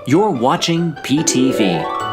You're watching PTV.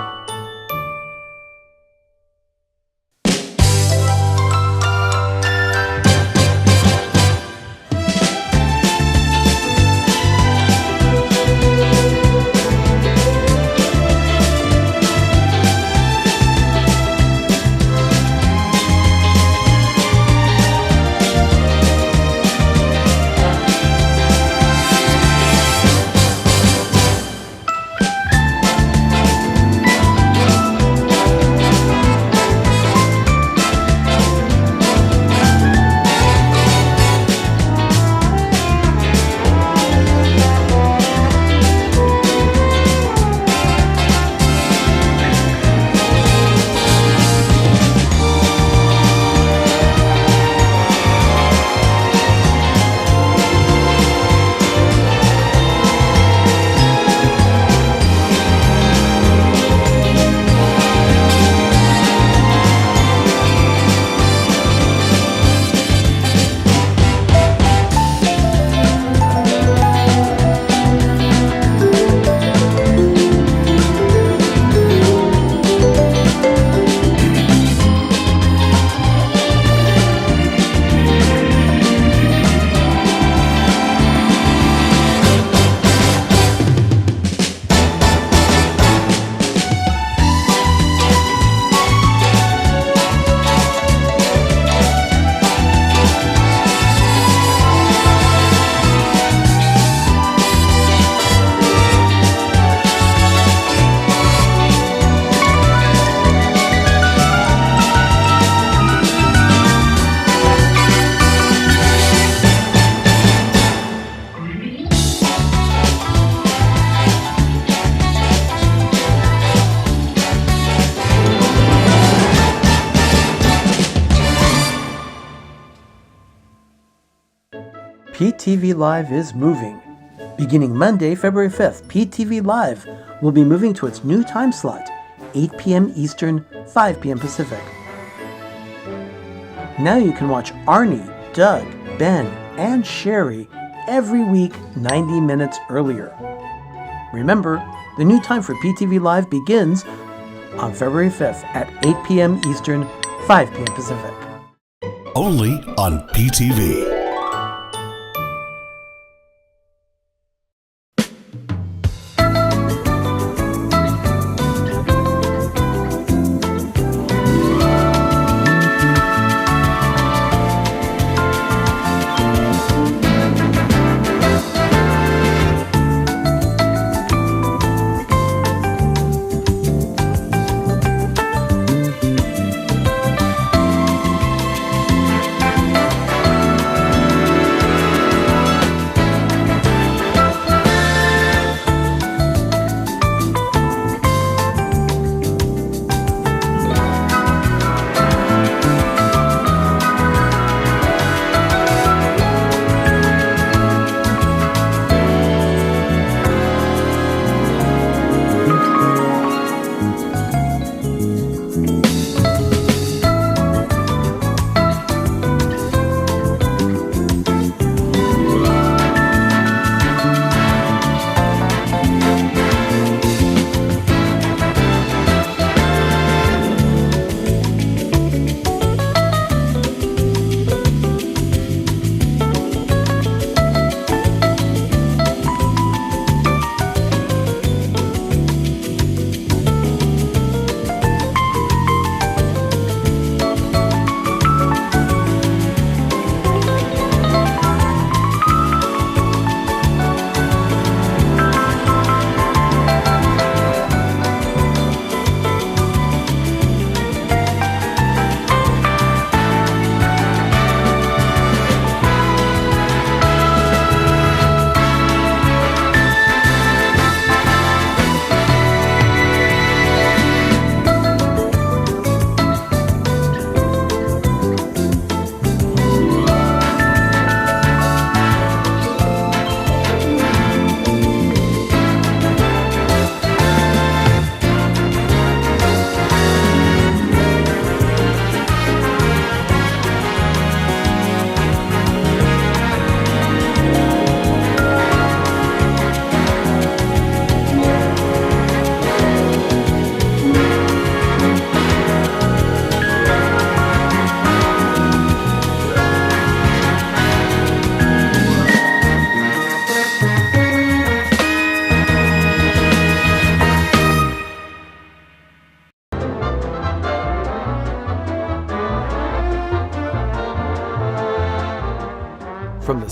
PTV Live is moving. Beginning Monday, February 5th, PTV Live will be moving to its new time slot, 8 p.m. Eastern, 5 p.m. Pacific. Now you can watch Arnie, Doug, Ben, and Sherry every week 90 minutes earlier. Remember, the new time for PTV Live begins on February 5th at 8 p.m. Eastern, 5 p.m. Pacific. Only on PTV.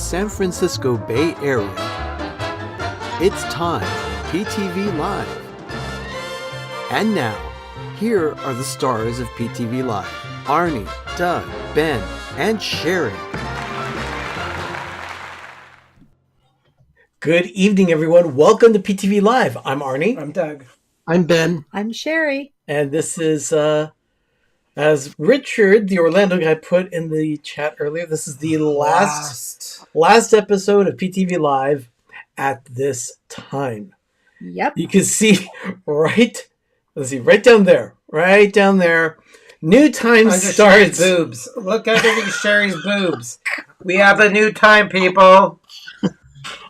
San Francisco Bay Area. It's time for PTV Live. And now, here are the stars of PTV Live. Arnie, Doug, Ben, and Sherry. Good evening, everyone. Welcome to PTV Live. I'm Arnie. I'm Doug. I'm Ben. I'm Sherry. And this is, as Richard, the Orlando guy, put in the chat earlier, this is the last episode of PTV Live at this time. Yep. You can see right down there. New time Under starts. Sherry's boobs. Look under Sherry's boobs. We have a new time, people.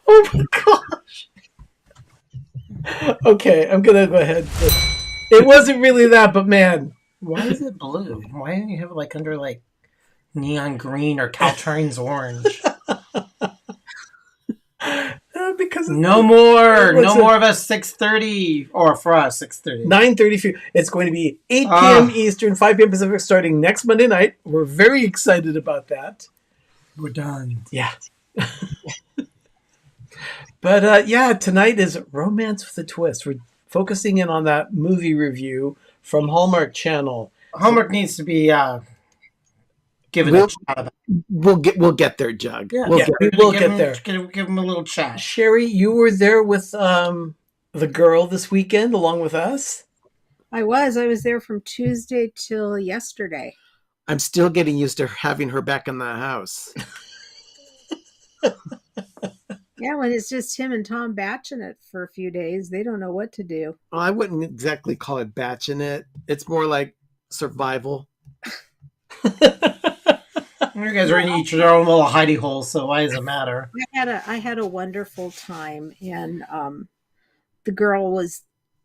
Oh my gosh. Okay, I'm gonna go ahead. It wasn't really that, but man. Why is it blue? Why don't you have it like under like neon green or Caltrain's orange? Because no more of us 6:30 or for us 6:30. 9:30. It's going to be 8 p.m. Eastern, 5 p.m. Pacific, starting next Monday night. We're very excited about that. We're done. Yeah. But tonight is Romance with a Twist. We're focusing in on that movie review from Hallmark Channel. Hallmark needs to be given a chat. We'll get there, Jug. Yeah, we'll get there. Give him a little chat. Sherry, you were there with the girl this weekend along with us. I was there from Tuesday till yesterday. I'm still getting used to having her back in the house. Yeah, when it's just him and Tom batching it for a few days, they don't know what to do. Well, I wouldn't exactly call it batching it. It's more like survival. You guys are in each their own little hidey hole, so why does it matter? I had a wonderful time, and the girl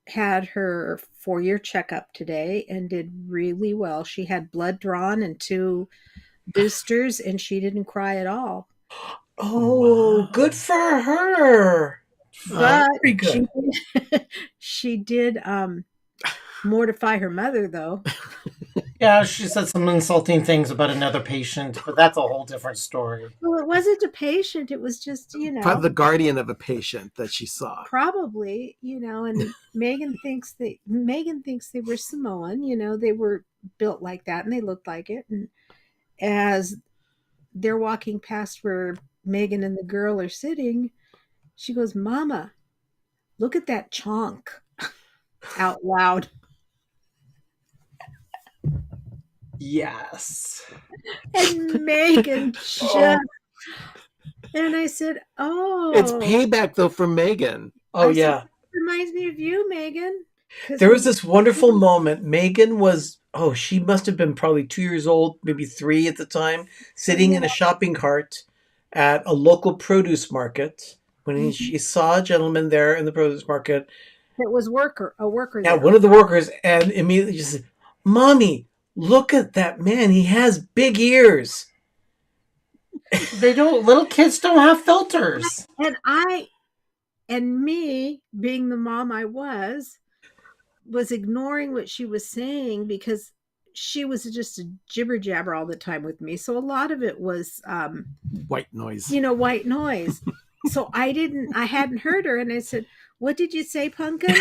had her 4-year checkup today and did really well. She had blood drawn and 2 boosters, and she didn't cry at all. Oh, wow. Good for her. But very good. She did mortify her mother, though. Yeah, she said some insulting things about another patient, but that's a whole different story. Well, it wasn't a patient. It was just, Probably the guardian of a patient that she saw. Probably, and Megan thinks they were Samoan, they were built like that and they looked like it. And as they're walking past where Megan and the girl are sitting, she goes, "Mama, look at that chonk," out loud. Yes. And Megan just, and I said, "Oh, it's payback though for Megan." Oh, yeah. Said, reminds me of you, Megan. There was this wonderful moment. Megan was, she must have been probably 2 years old, maybe 3 at the time, sitting in a shopping cart at a local produce market when she saw a gentleman there in the produce market. It was a worker. Yeah, one of the workers, and immediately just said, "Mommy, look at that man. He has big ears." Little kids don't have filters. And me, being the mom I was ignoring what she was saying because she was just a jibber jabber all the time with me. So a lot of it was white noise. White noise. So I hadn't heard her, and I said, "What did you say, Pumpkin?"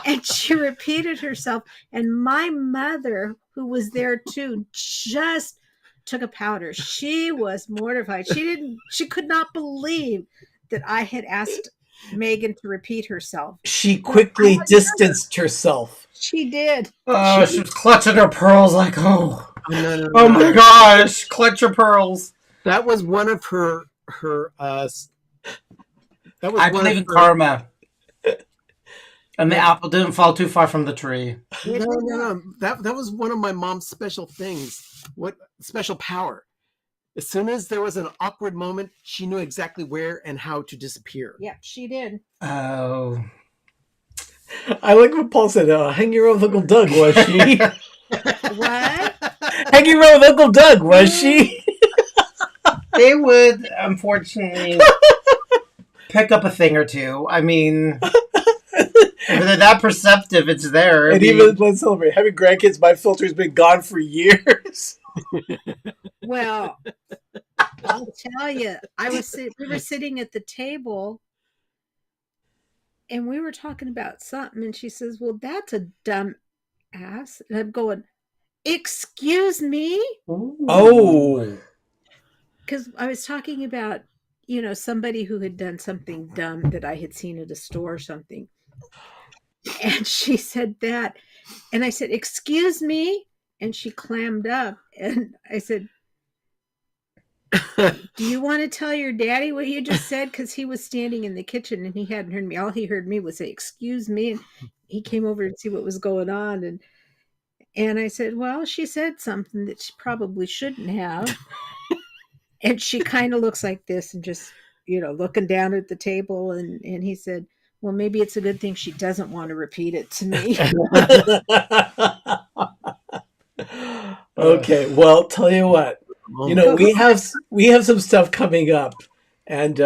And she repeated herself, and my mother, who was there too, just took a powder. She was mortified. She could not believe that I had asked Megan to repeat herself. She quickly distanced herself. She did. Oh, she was clutching her pearls like, No. Oh my gosh, clutch your pearls. That was one of her I believe in karma. And the apple didn't fall too far from the tree. No. That was one of my mom's special things. What special power? As soon as there was an awkward moment, she knew exactly where and how to disappear. Yeah, she did. Oh. I like what Paul said. Hanging around with Uncle Doug, was she? What? Hanging around with Uncle Doug, was she? They would, unfortunately, pick up a thing or two. I mean, if they're that perceptive, it's there. And even let's celebrate. Having grandkids, my filter's been gone for years. Well, tell you, we were sitting at the table and we were talking about something, and she says, "Well, that's a dumb ass," and I'm going, "Excuse me," Oh. because I was talking about somebody who had done something dumb that I had seen at a store or something, and she said that, and I said, "Excuse me," and she clammed up, and I said, "Do you want to tell your daddy what you just said?" Because he was standing in the kitchen and he hadn't heard me. All he heard me was say, "Excuse me," and he came over to see what was going on, and I said, "Well, she said something that she probably shouldn't have," and she kind of looks like this and just looking down at the table, and he said, "Well, maybe it's a good thing she doesn't want to repeat it to me." Okay, well, tell you what, we have some stuff coming up, and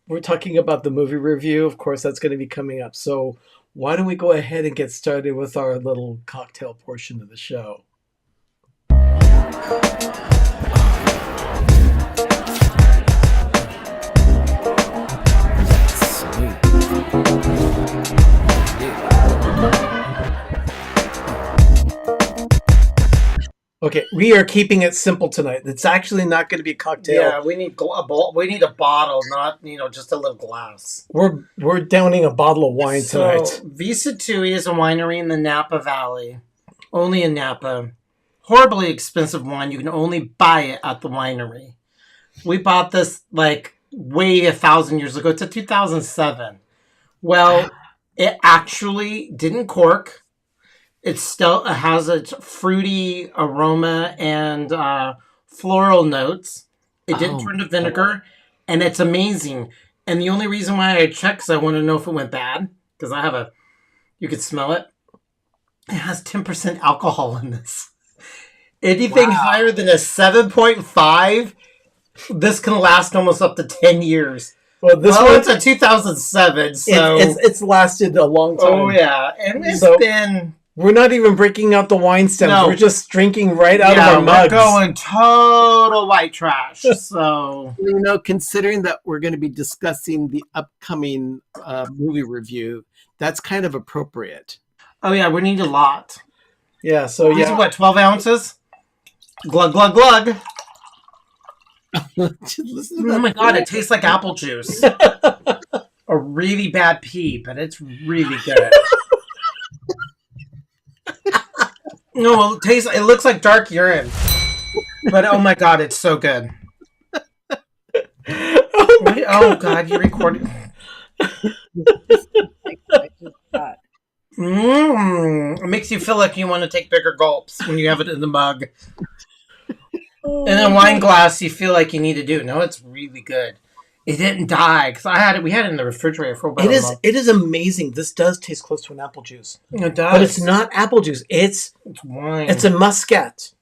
we're talking about the movie review. Of course, that's going to be coming up. So why don't we go ahead and get started with our little cocktail portion of the show? Okay, we are keeping it simple tonight. It's actually not going to be a cocktail. Yeah, we need a bottle, not just a little glass. We're downing a bottle of wine tonight. Visa Tui is a winery in the Napa Valley, only in Napa. Horribly expensive wine. You can only buy it at the winery. We bought this way 1,000 years ago. It's a 2007. Well, it actually didn't cork. It has a fruity aroma and floral notes. It didn't turn to vinegar, and it's amazing. And the only reason why I checked is I want to know if it went bad, because you could smell it. It has 10% alcohol in this. Anything higher than a 7.5, this can last almost up to 10 years. Well, it's a 2007, so it's lasted a long time. Oh yeah, and it's been. We're not even breaking out the wine stems. No. We're just drinking right out of our mugs. We're going total white trash. So, considering that we're going to be discussing the upcoming movie review, that's kind of appropriate. Oh, yeah, we need a lot. Yeah, so These are what, 12 ounces? Glug, glug, glug. Oh my God, it tastes like apple juice. A really bad pee, but it's really good. No, it looks like dark urine. But oh my God, it's so good. Oh God, you recorded. It makes you feel like you want to take bigger gulps when you have it in the mug. In a wine glass, you feel like you need to do. No, it's really good. It didn't die because we had it in the refrigerator for about a month. It is amazing. This does taste close to an apple juice. It does, but it's not apple juice. It's wine. It's a muscat.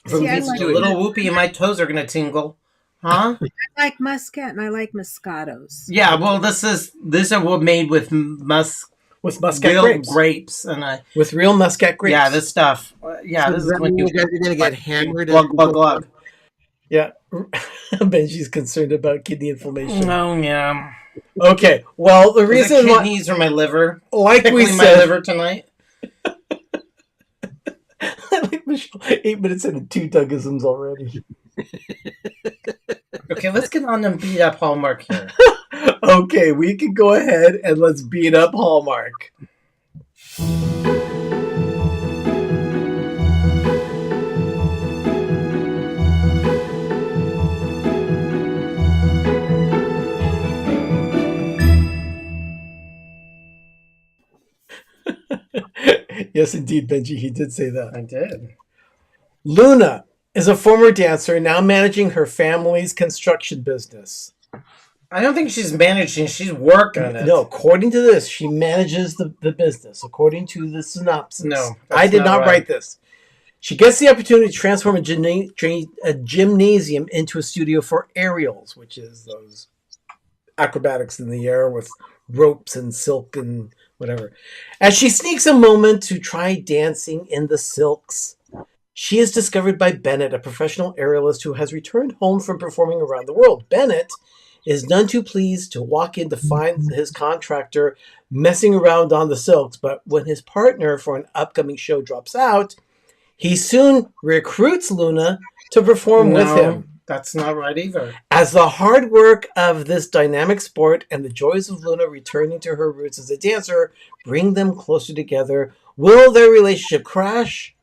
A little whoopee, and my toes are gonna tingle, huh? I like muscat and I like Moscatos. Yeah, well, this is made with muscat grapes, and with real muscat grapes. Yeah, this stuff. Yeah, so this is when you're gonna get hammered. Glug. Yeah, Benji's concerned about kidney inflammation. Oh yeah. Okay. Well, the reason why kidneys or my liver, like we said, my liver tonight. Like Michelle, 8 minutes into 2 Dougisms already. Okay, let's get on and beat up Hallmark here. Okay, we can go ahead and let's beat up Hallmark. Yes, indeed, Benji, he did say that. I did. Luna is a former dancer now managing her family's construction business. I don't think she's managing. She's working it. No, according to this, she manages the business. According to the synopsis. No, I did not write this. She gets the opportunity to transform a gymnasium into a studio for aerials, which is those acrobatics in the air with ropes and silk and whatever. As she sneaks a moment to try dancing in the silks, She is discovered by Bennett, a professional aerialist who has returned home from performing around the world. Bennett is none too pleased to walk in to find his contractor messing around on the silks, but when his partner for an upcoming show drops out, he soon recruits Luna to perform with him. That's not right either. As the hard work of this dynamic sport and the joys of Luna returning to her roots as a dancer bring them closer together, will their relationship crash,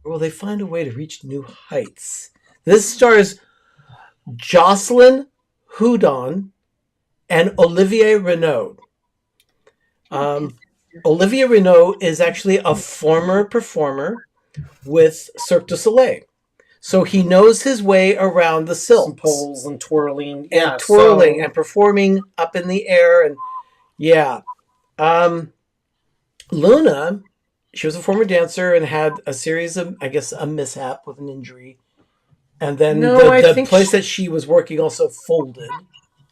or will they find a way to reach new heights? This stars Jocelyn, Hudon, and Olivier Renaud. Olivier Renaud is actually a former performer with Cirque du Soleil. So he knows his way around the silks. Some poles and twirling. And and performing up in the air. And yeah. Luna, she was a former dancer and had a series of, I guess, a mishap with an injury. And then the place that she was working also folded.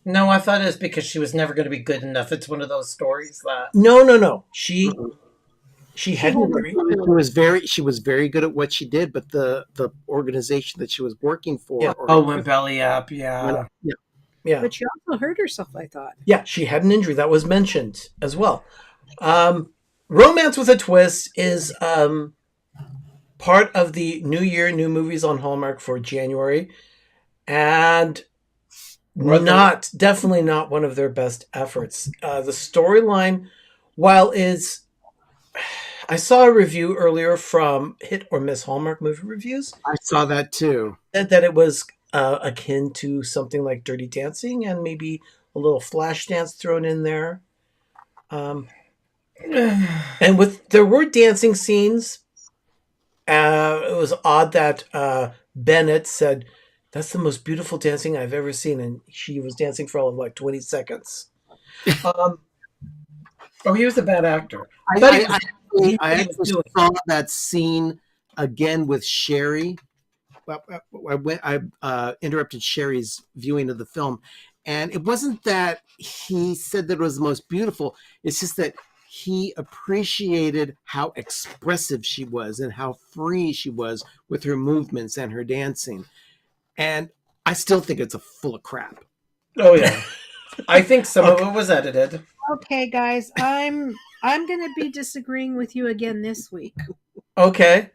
No, I thought it was because she was never going to be good enough. It's one of those stories that... No. She had an injury. She was very good at what she did, but the organization that she was working for... went belly up, yeah. But she also hurt herself, I thought. Yeah, she had an injury. That was mentioned as well. Romance with a Twist is part of the New Year, New Movies on Hallmark for January. And definitely not one of their best efforts. The storyline, while I saw a review earlier from Hit or Miss Hallmark Movie Reviews. I saw that too. That it was akin to something like Dirty Dancing and maybe a little flash dance thrown in there. And there were dancing scenes. It was odd that Bennett said, "That's the most beautiful dancing I've ever seen," and she was dancing for all of like 20 seconds. He was a bad actor. I actually saw that scene again with Sherry. I interrupted Sherry's viewing of the film, and it wasn't that he said that it was the most beautiful. It's just that he appreciated how expressive she was and how free she was with her movements and her dancing. And I still think it's full of crap. Oh yeah, I think some of it was edited. Okay, guys, I'm going to be disagreeing with you again this week. Okay.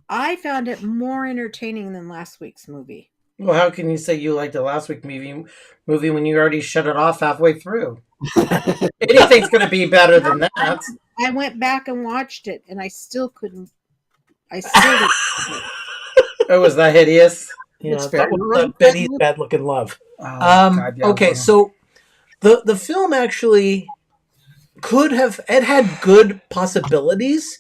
I found it more entertaining than last week's movie. Well, how can you say you liked the last week's movie when you already shut it off halfway through? Anything's going to be better than that. I went back and watched it, and I still couldn't. I still didn't. Oh, was that hideous? Yeah, that was Betty's bad-looking love. Oh, God, yeah, okay, so the film actually it had good possibilities.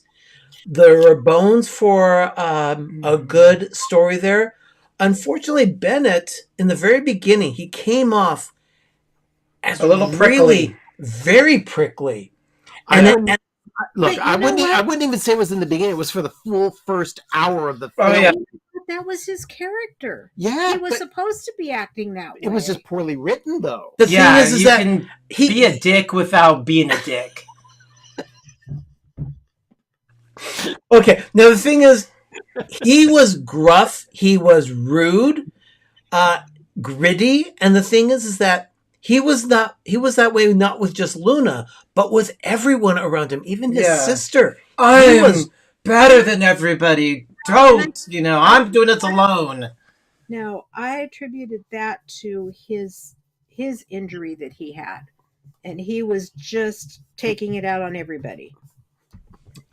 There were bones for a good story there. Unfortunately, Bennett, in the very beginning, he came off as a little prickly. Really very prickly. Look, I wouldn't even say it was in the beginning. It was for the full first hour of the film. Oh, yeah. But that was his character. Yeah. He was supposed to be acting that way. It was just poorly written, though. The thing is that he be a dick without being a dick. Okay, now the thing is, he was gruff, he was rude, gritty, and the thing is that he was that way not with just Luna, but with everyone around him, even his sister. I was better than everybody. Don't, I'm doing this alone. No, I attributed that to his injury that he had, and he was just taking it out on everybody.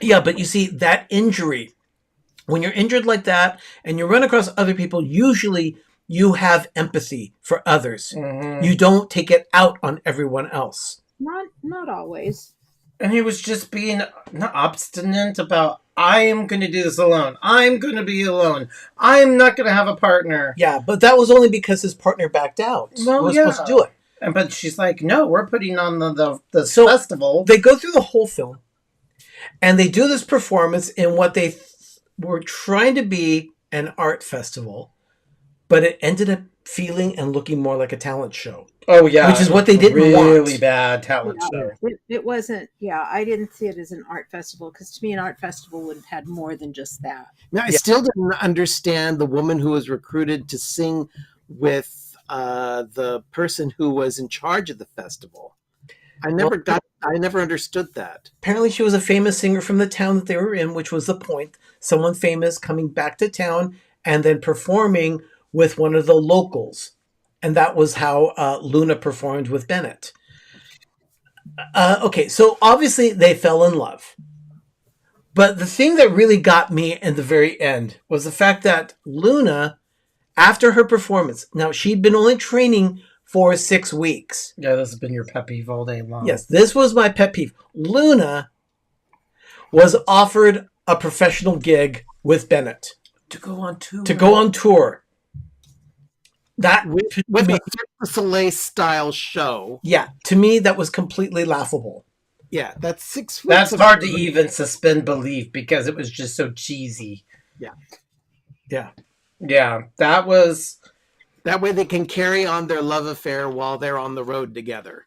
Yeah, but you see, that injury, when you're injured like that and you run across other people, usually you have empathy for others. Mm-hmm. You don't take it out on everyone else. Not always. And he was just being obstinate about, I am going to do this alone. I'm going to be alone. I'm not going to have a partner. Yeah, but that was only because his partner backed out. Well, was supposed to do it. But she's like, no, we're putting on the festival. They go through the whole film. And they do this performance in what they were trying to be an art festival, but it ended up feeling and looking more like a talent show. Oh yeah, Which is what they didn't really want. bad talent Yeah. show. It wasn't. Yeah, I didn't see it as an art festival because to me, an art festival would have had more than just that. Now, I still didn't understand the woman who was recruited to sing with the person who was in charge of the festival. I never understood that. Apparently, she was a famous singer from the town that they were in, which was the point. Someone famous coming back to town and then performing with one of the locals. And that was how Luna performed with Bennett. Okay, so obviously they fell in love. But the thing that really got me in the very end was the fact that Luna, after her performance, now she'd been only training for 6 weeks. Yeah, this has been your pet peeve all day long. Yes, this was my pet peeve. Luna was offered a professional gig with Bennett to go on tour. That With a Cirque du Soleil style show. Yeah, to me that was completely laughable. Yeah, that's 6 weeks. That's hard to even suspend belief because it was just so cheesy. Yeah. That was. That way they can carry on their love affair while they're on the road together.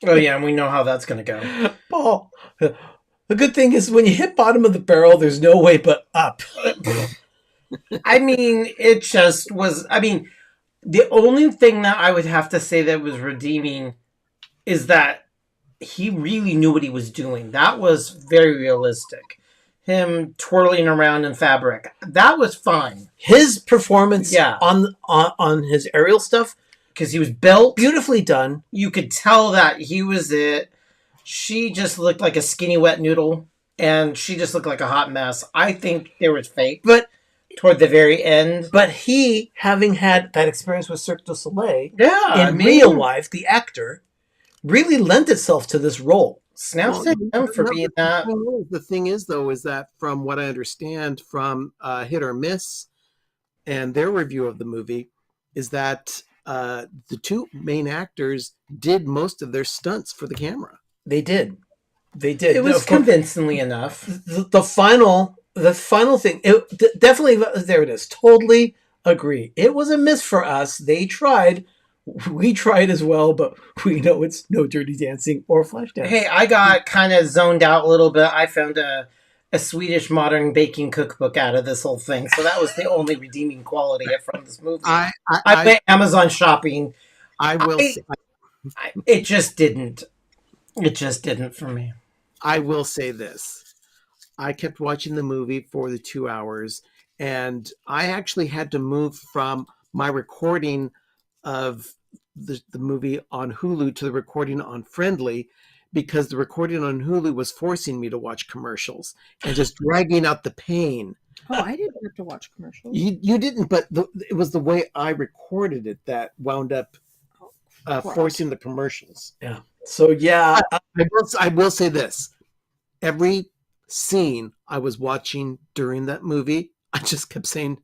Oh yeah, and we know how that's going to go. Paul, the good thing is when you hit bottom of the barrel, there's no way but up. I mean, it just was. I mean, the only thing that I would have to say that was redeeming is that he really knew what he was doing. That was very realistic. Him twirling around in fabric. That was fine. His performance on his aerial stuff, because he was built. beautifully done. You could tell that he was it. She just looked like a skinny wet noodle. And she just looked like a hot mess. I think there was fake. But toward the very end. But he, having had that experience with Cirque du Soleil, in real life, the actor, really lent itself to this role. Snaps to him for being that. The thing is, though, is that from what I understand from Hit or Miss and their review of the movie, is that the two main actors did most of their stunts for the camera. They did. It was convincingly enough. The final thing, definitely, there it is. Totally agree. It was a miss for us. They tried. We tried as well, but we know it's no Dirty Dancing or Flashdance. Hey, I got kind of zoned out a little bit. I found a Swedish modern baking cookbook out of this whole thing, so that was the only redeeming quality from this movie. I went Amazon shopping. It just didn't. It just didn't for me. I will say this. I kept watching the movie for the 2 hours, and I actually had to move from my recording of the movie on Hulu to the recording on Friendly, because the recording on Hulu was forcing me to watch commercials and just dragging out the pain. Oh, I didn't have to watch commercials. You didn't, but it was the way I recorded it that wound up forcing the commercials. Yeah. So yeah, I will say this: every scene I was watching during that movie, I just kept saying,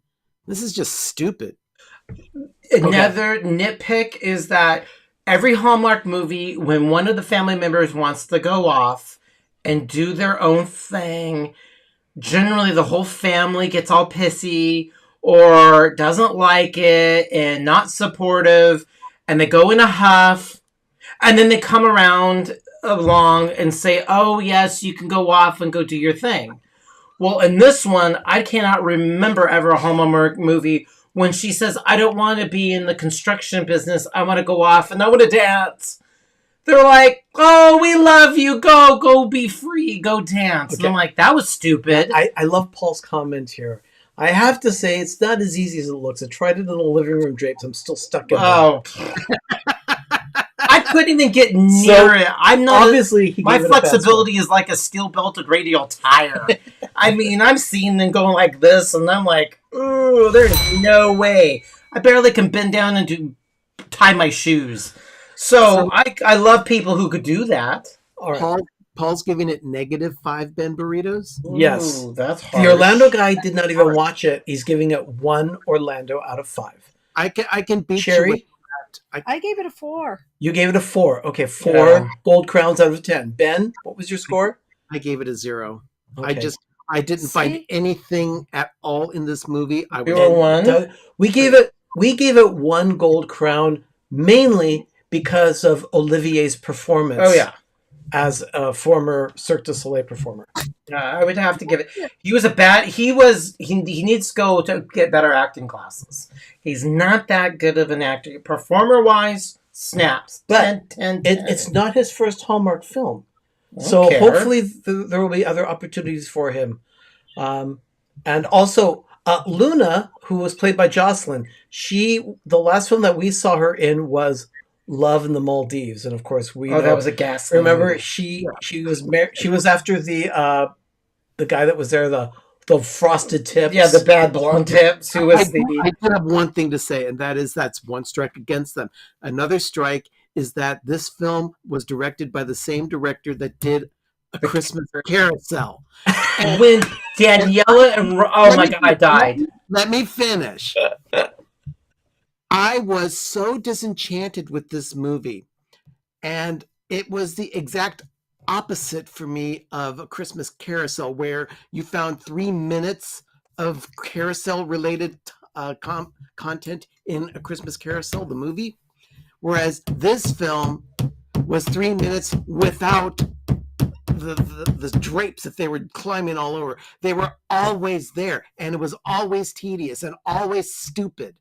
"This is just stupid." Another nitpick is that every Hallmark movie, when one of the family members wants to go off and do their own thing, generally the whole family gets all pissy or doesn't like it and not supportive, and they go in a huff, and then they come around along and say, oh yes, you can go off and go do your thing. Well, in this one, I cannot remember ever a Hallmark movie when she says, I don't want to be in the construction business. I want to go off and I want to dance. They're like, oh, we love you. Go be free. Go dance. Okay. And I'm like, that was stupid. I love Paul's comment here. I have to say, it's not as easy as it looks. I tried it in the living room drapes. I'm still stuck in I couldn't even get near it. I'm not. Obviously, my flexibility is like a steel-belted radial tire. I mean, I'm seeing them going like this, and I'm like, ooh, there's no way. I barely can bend down and tie my shoes. So I love people who could do that. All right. Paul's giving it -5 Ben burritos. Yes, ooh, that's harsh. The Orlando guy did not even watch it. He's giving it 1 Orlando out of 5. I can beat Cherry? you with that. I gave it a 4. You gave it a 4. Okay, 4 gold crowns out of 10. Ben, what was your score? I gave it a 0. Okay. I didn't find anything at all in this movie. You were 1. We gave it 1 gold crown, mainly because of Olivier's performance. Oh yeah. As a former Cirque du Soleil performer. I would have to give it. He needs to go to get better acting classes. He's not that good of an actor. Performer wise, snaps. But 10. It's not his first Hallmark film. I don't So care. hopefully there will be other opportunities for him. And also, Luna, who was played by Jocelyn, the last film that we saw her in was Love in the Maldives, and of course that was a gas. Remember, she was she was after the guy that was there, the frosted tips. Yeah, the bad blonde tips. Who was I did have one thing to say, and that's one strike against them. Another strike is that this film was directed by the same director that did A Christmas Carousel. When Daniela and oh my god, I died. Let me finish. I was so disenchanted with this movie, and it was the exact opposite for me of A Christmas Carousel, where you found 3 minutes of carousel-related content in A Christmas Carousel, the movie, whereas this film was 3 minutes without the drapes that they were climbing all over. They were always there, and it was always tedious and always stupid.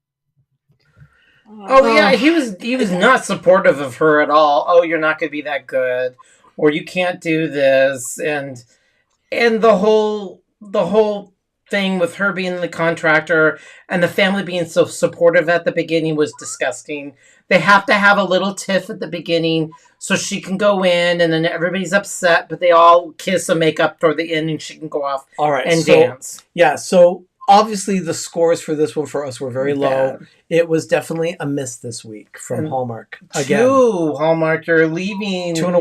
Oh yeah, he was not supportive of her at all. Oh, you're not going to be that good, or you can't do this, and the whole thing with her being the contractor and the family being so supportive at the beginning was disgusting. They have to have a little tiff at the beginning so she can go in, and then everybody's upset, but they all kiss and make up toward the end, and she can go off and dance. Yeah, so obviously the scores for this one for us were very low. It was definitely a miss this week from Hallmark. Again, Hallmark, you're leaving. Two in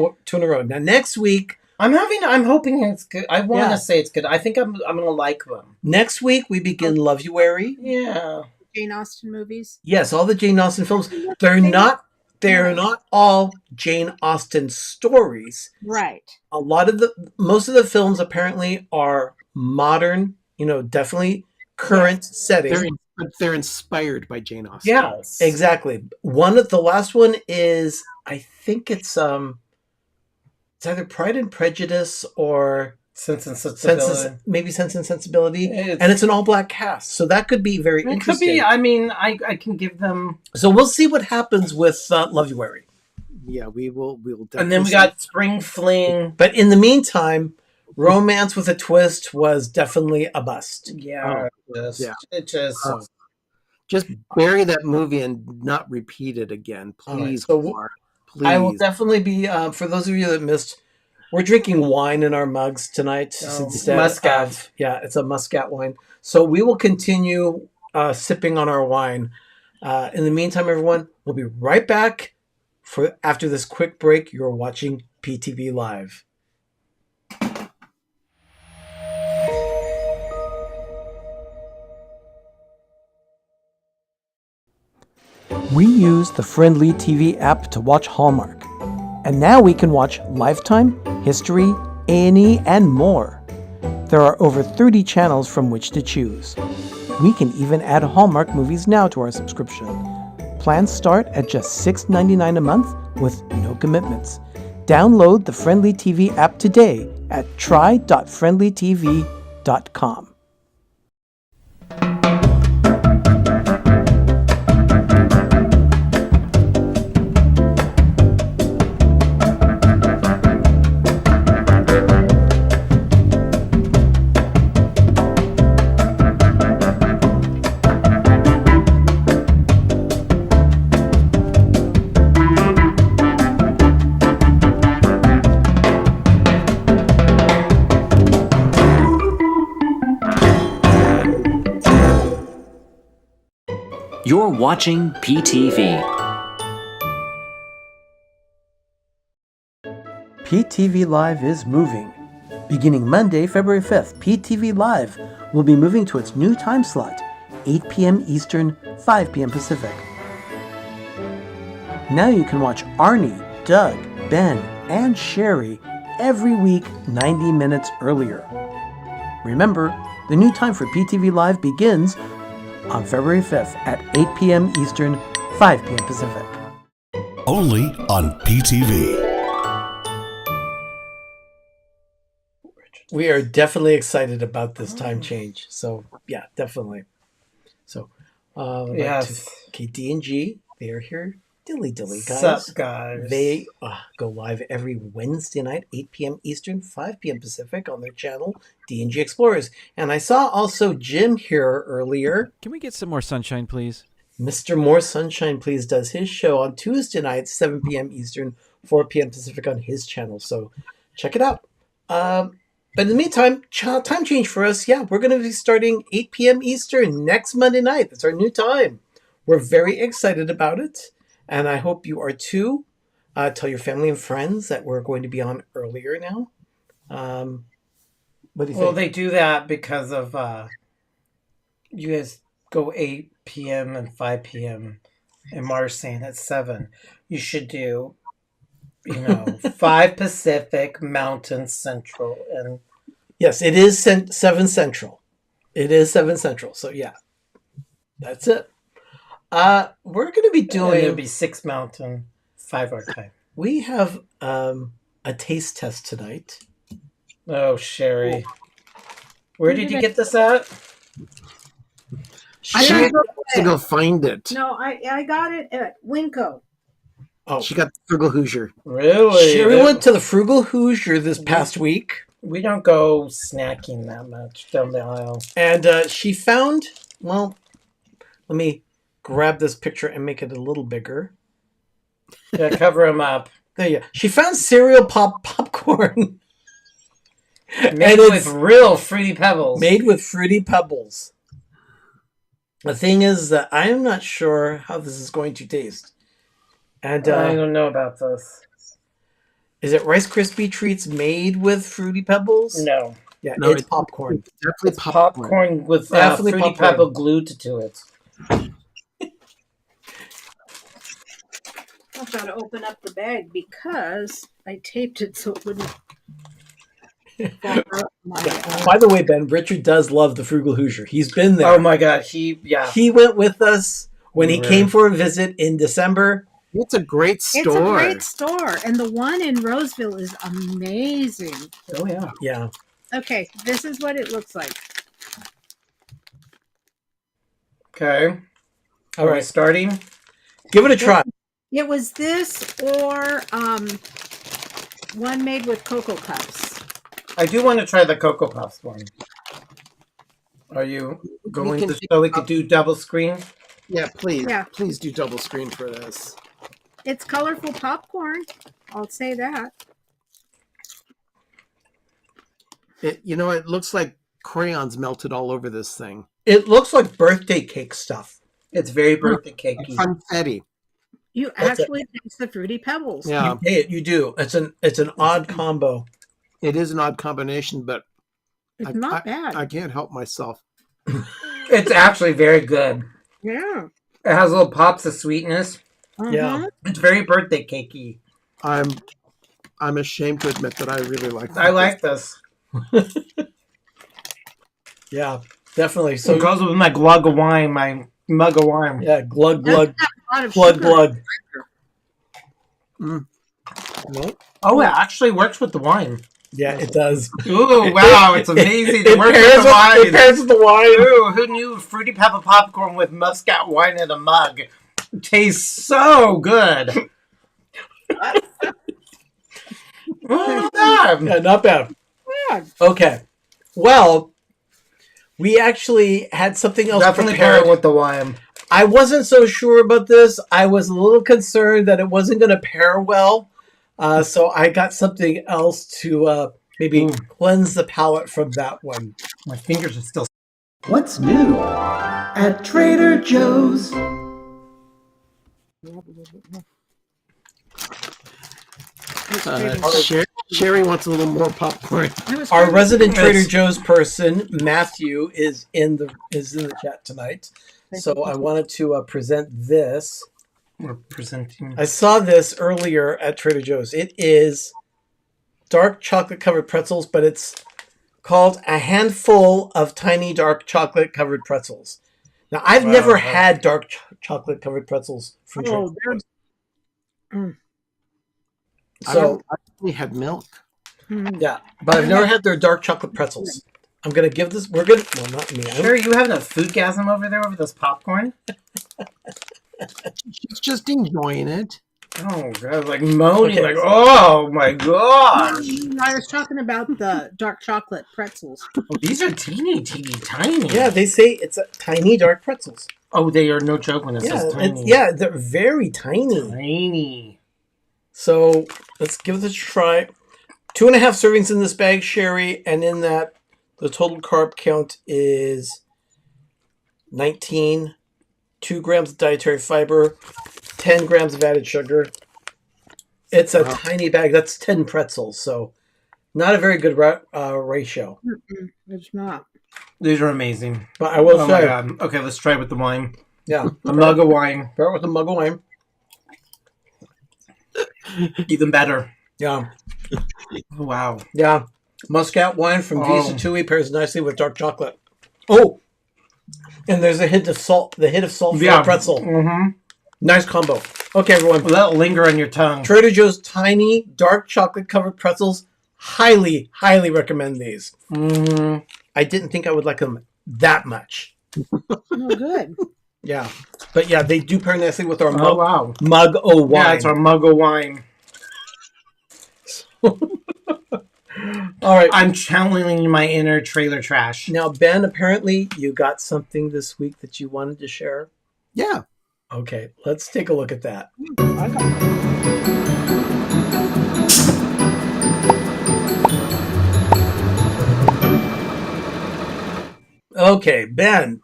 a row. Now next week, I'm hoping it's good. I want to say it's good. I think I'm going to like them. Next week we begin Lovuary. Yeah. Jane Austen movies. Yes, all the Jane Austen films. They're not all Jane Austen stories. Right. Most of the films apparently are modern, definitely current settings. They're inspired by Jane Austen. Yes, exactly. The last one is, I think it's either Pride and Prejudice or Sense and Sensibility. Maybe Sense and Sensibility, and it's an all-black cast, so that could be very interesting. Could be. I mean, I can give them. So we'll see what happens with Lovuary. Yeah, we will. Definitely and then we got Spring Fling. But in the meantime, Romance with a Twist was definitely a bust. Yeah, just bury that movie and not repeat it again, please. Right, so please. I will definitely be. For those of you that missed, we're drinking wine in our mugs tonight instead Muscat. It's a Muscat wine. So we will continue sipping on our wine. In the meantime, everyone, we'll be right back after this quick break. You're watching PTV Live. We use the Friendly TV app to watch Hallmark. And now we can watch Lifetime, History, A&E, and more. There are over 30 channels from which to choose. We can even add Hallmark movies now to our subscription. Plans start at just $6.99 a month with no commitments. Download the Friendly TV app today at try.friendlytv.com. You're watching PTV. PTV Live is moving. Beginning Monday, February 5th, PTV Live will be moving to its new time slot, 8 p.m. Eastern, 5 p.m. Pacific. Now you can watch Arnie, Doug, Ben, and Sherry every week 90 minutes earlier. Remember, the new time for PTV Live begins on February 5th at 8 p.m. Eastern, 5 p.m. Pacific. Only on PTV. We are definitely excited about this time change. So yeah, definitely. So Yes. okay, D&G, they are here. Dilly guys. Sup, guys? They go live every Wednesday night, 8 p.m. Eastern, 5 p.m. Pacific on their channel, D&G Explorers. And I saw also Jim here earlier. Can we get some more sunshine, please? Mr. More Sunshine Please does his show on Tuesday nights, 7 p.m. Eastern, 4 p.m. Pacific on his channel. So check it out. But in the meantime, time change for us. Yeah, we're going to be starting 8 p.m. Eastern next Monday night. That's our new time. We're very excited about it. And I hope you are too. Tell your family and friends that we're going to be on earlier now. What do you think? Well, they do that because of you guys go 8 p.m. and 5 p.m. and Mars saying at 7. You should do, 5 Pacific, Mountain Central, and yes, it is 7 Central. It is 7 Central. So yeah, that's it. We're going to be doing. It'll be 6 Mountain, 5 our time. We have a taste test tonight. Oh, Sherry, where did you get this at? She has to go find it. No, I got it at Winco. Oh, She got the Frugal Hoosier. Really? Sherry went to the Frugal Hoosier this past week, We don't go snacking that much down the aisle. and she found. Well, let me grab this picture and make it a little bigger. Yeah, cover them up. There you go. She found cereal popcorn. Made with real Fruity Pebbles. Made with Fruity Pebbles. The thing is that I am not sure how this is going to taste. And I don't know about this. is it Rice Krispie treats made with Fruity Pebbles? No. Yeah, No, it's popcorn. Definitely It's popcorn with Definitely Fruity popcorn. Pebble glued to it. I've got to open up the bag because I taped it so it wouldn't fall out my By the way, Ben, Richard does love the Frugal Hoosier. He's been there. Oh my god, he He went with us when he Right. came for a visit in December. It's a great store. It's a great store, and the one in Roseville is amazing. Oh yeah. Yeah. Okay, this is what it looks like. Okay. All Are we right. starting? Give it a try. It was this or one made with Cocoa Puffs. I do want to try the Cocoa Puffs one. Are you going can to pick so we up- could do double screen? Yeah, please. Yeah. Please do double screen for this. It's colorful popcorn. I'll say that. It looks like crayons melted all over this thing. It looks like birthday cake stuff. It's very birthday cakey. Confetti. You That's it. actually taste the Fruity Pebbles. Yeah, You do. It's an odd combo. it is an odd combination, but It's not bad. I can't help myself. It's actually very good. Yeah. It has little pops of sweetness. Yeah. It's very birthday cakey. I'm ashamed to admit that I really like. I like this. Yeah, definitely. So So it goes with my glug of wine, my mug of wine. yeah, glug glug A lot of glug sugar. glug. Nope. Oh, it actually works with the wine. Yeah, it does. Ooh, wow, it's amazing. It works with pairs the wine. It pairs with the wine. Ooh, who knew Fruity Pebble popcorn with muscat wine in a mug tastes so good? Not bad. Yeah, not bad. Yeah. Okay. Well, we actually had something else Definitely pair prepared. it with the wine. I wasn't so sure about this. I was a little concerned that it wasn't going to pair well. So I got something else to maybe cleanse the palate from that one. My fingers are still. What's new at Trader Joe's? Sherry wants a little more popcorn. Our resident Trader Joe's person, Matthew, is in the chat tonight. So I wanted to present this. We're presenting. I saw this earlier at Trader Joe's. It is dark chocolate covered pretzels, but it's called a handful of tiny dark chocolate covered pretzels. Now I've never had dark chocolate covered pretzels from Trader Joe's. So we had milk. yeah, but I've never had their dark chocolate pretzels. I'm gonna give this. We're gonna. Well, not me. Sure, you having a foodgasm over there over this popcorn? She's just enjoying it. Oh god, like moaning, Okay. like oh my gosh. I was talking about the dark chocolate pretzels. Oh, these are teeny tiny. Yeah, they say it's a tiny dark pretzels. Oh, they are no joke when it Yeah, says tiny. they're very tiny. Tiny. So let's give this a try. 2.5 servings in this bag, Sherry, and in that the total carb count is 19, 2 grams of dietary fiber, 10 grams of added sugar. It's a tiny bag. That's 10 pretzels, so not a very good ratio. It's not. These are amazing. But I will Oh say, my god. Okay, let's try with the wine. yeah, A mug of wine. start with a mug of wine. Even better. Yeah, Wow. yeah. Muscat wine from Oh. Visa Tui pairs nicely with dark chocolate. Oh, and there's a hint of salt. The hint of salt for the pretzel. Mm-hmm. Nice combo. Okay, everyone. Let it linger on your tongue. Trader Joe's tiny dark chocolate covered pretzels. Highly, highly recommend these. Mm-hmm. I didn't think I would like them that much. Oh, good. Yeah, but yeah, they do pair nicely with our Oh wow. mug o' wine. Yeah, it's our mug of wine. All right. I'm channeling my inner trailer trash. Now, Ben, apparently you got something this week that you wanted to share. Yeah. Okay, let's take a look at that. Okay, Ben.